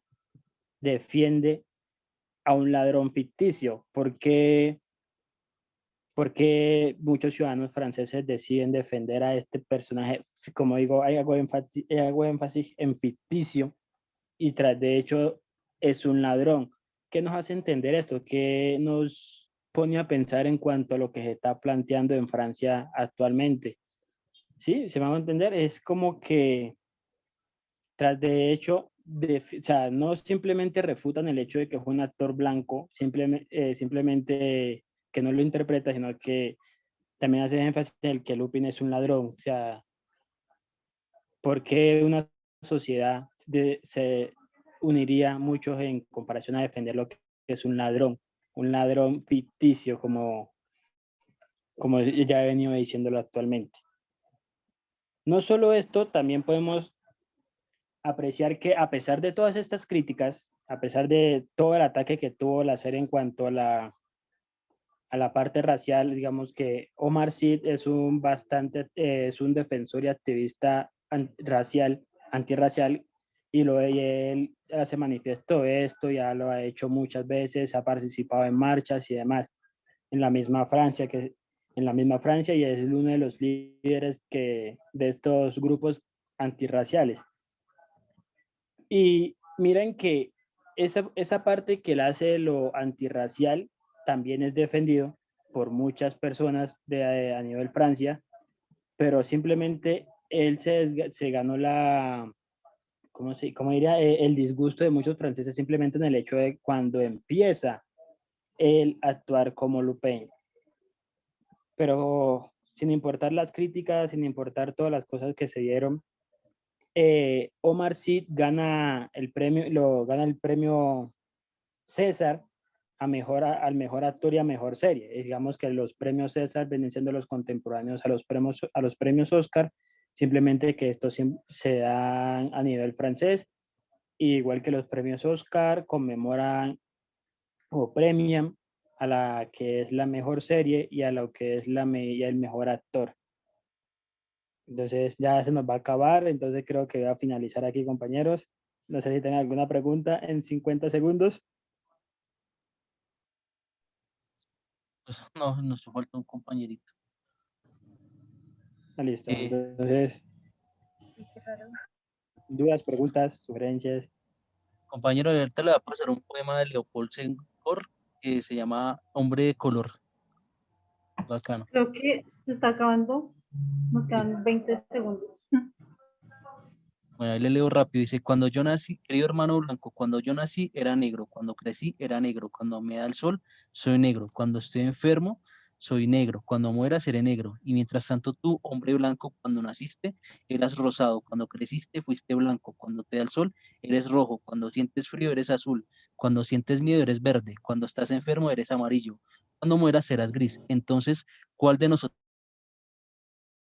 defiende a un ladrón ficticio. Porque muchos ciudadanos franceses deciden defender a este personaje, como digo, hago énfasis en ficticio, y tras de hecho es un ladrón. ¿Qué nos hace entender esto? ¿Qué nos pone a pensar en cuanto a lo que se está planteando en Francia actualmente? ¿Sí? ¿Se va a entender? Es como que tras de hecho, o sea, no simplemente refutan el hecho de que es un actor blanco, simplemente que no lo interpreta, sino que también hace énfasis en el que Lupin es un ladrón. O sea, ¿por qué una sociedad se uniría muchos en comparación a defender lo que es un ladrón ficticio, como ya he venido diciéndolo actualmente? No solo esto, también podemos apreciar que a pesar de todas estas críticas, a pesar de todo el ataque que tuvo la serie en cuanto a la parte racial, digamos que Omar Sy es un defensor y activista antirracial, y él hace manifiesto esto, ya lo ha hecho muchas veces, ha participado en marchas y demás en la misma Francia, y es uno de los líderes de estos grupos antirraciales. Y miren que esa parte que él hace de lo antirracial también es defendido por muchas personas a nivel Francia, pero simplemente él se ganó ¿cómo diría? El disgusto de muchos franceses simplemente en el hecho de cuando empieza él a actuar como Lupin. Pero sin importar las críticas, sin importar todas las cosas que se dieron, Omar Sy gana el premio César al mejor actor y a mejor serie. Y digamos que los premios César vienen siendo los contemporáneos a los premios Oscar, simplemente que estos se dan a nivel francés, igual que los premios Oscar conmemoran o premian a la que es la mejor serie y a lo que es el mejor actor. Entonces ya se nos va a acabar, entonces creo que voy a finalizar aquí, compañeros. No sé si tienen alguna pregunta en 50 segundos. Pues no, nos falta un compañerito. Listo, entonces, dudas, preguntas, sugerencias. Compañero, ahorita le va a pasar un poema de Leopold Senghor que se llama Hombre de color. Bacano. Creo que se está acabando. Nos quedan 20 segundos. Bueno, ahí le leo rápido. Dice, cuando yo nací, querido hermano blanco, cuando yo nací era negro, cuando crecí era negro, cuando me da el sol soy negro, cuando estoy enfermo soy negro, cuando muera seré negro. Y mientras tanto tú, hombre blanco, cuando naciste eras rosado, cuando creciste fuiste blanco, cuando te da el sol eres rojo, cuando sientes frío eres azul, cuando sientes miedo eres verde, cuando estás enfermo eres amarillo, cuando mueras serás gris. Entonces, ¿cuál de nosotros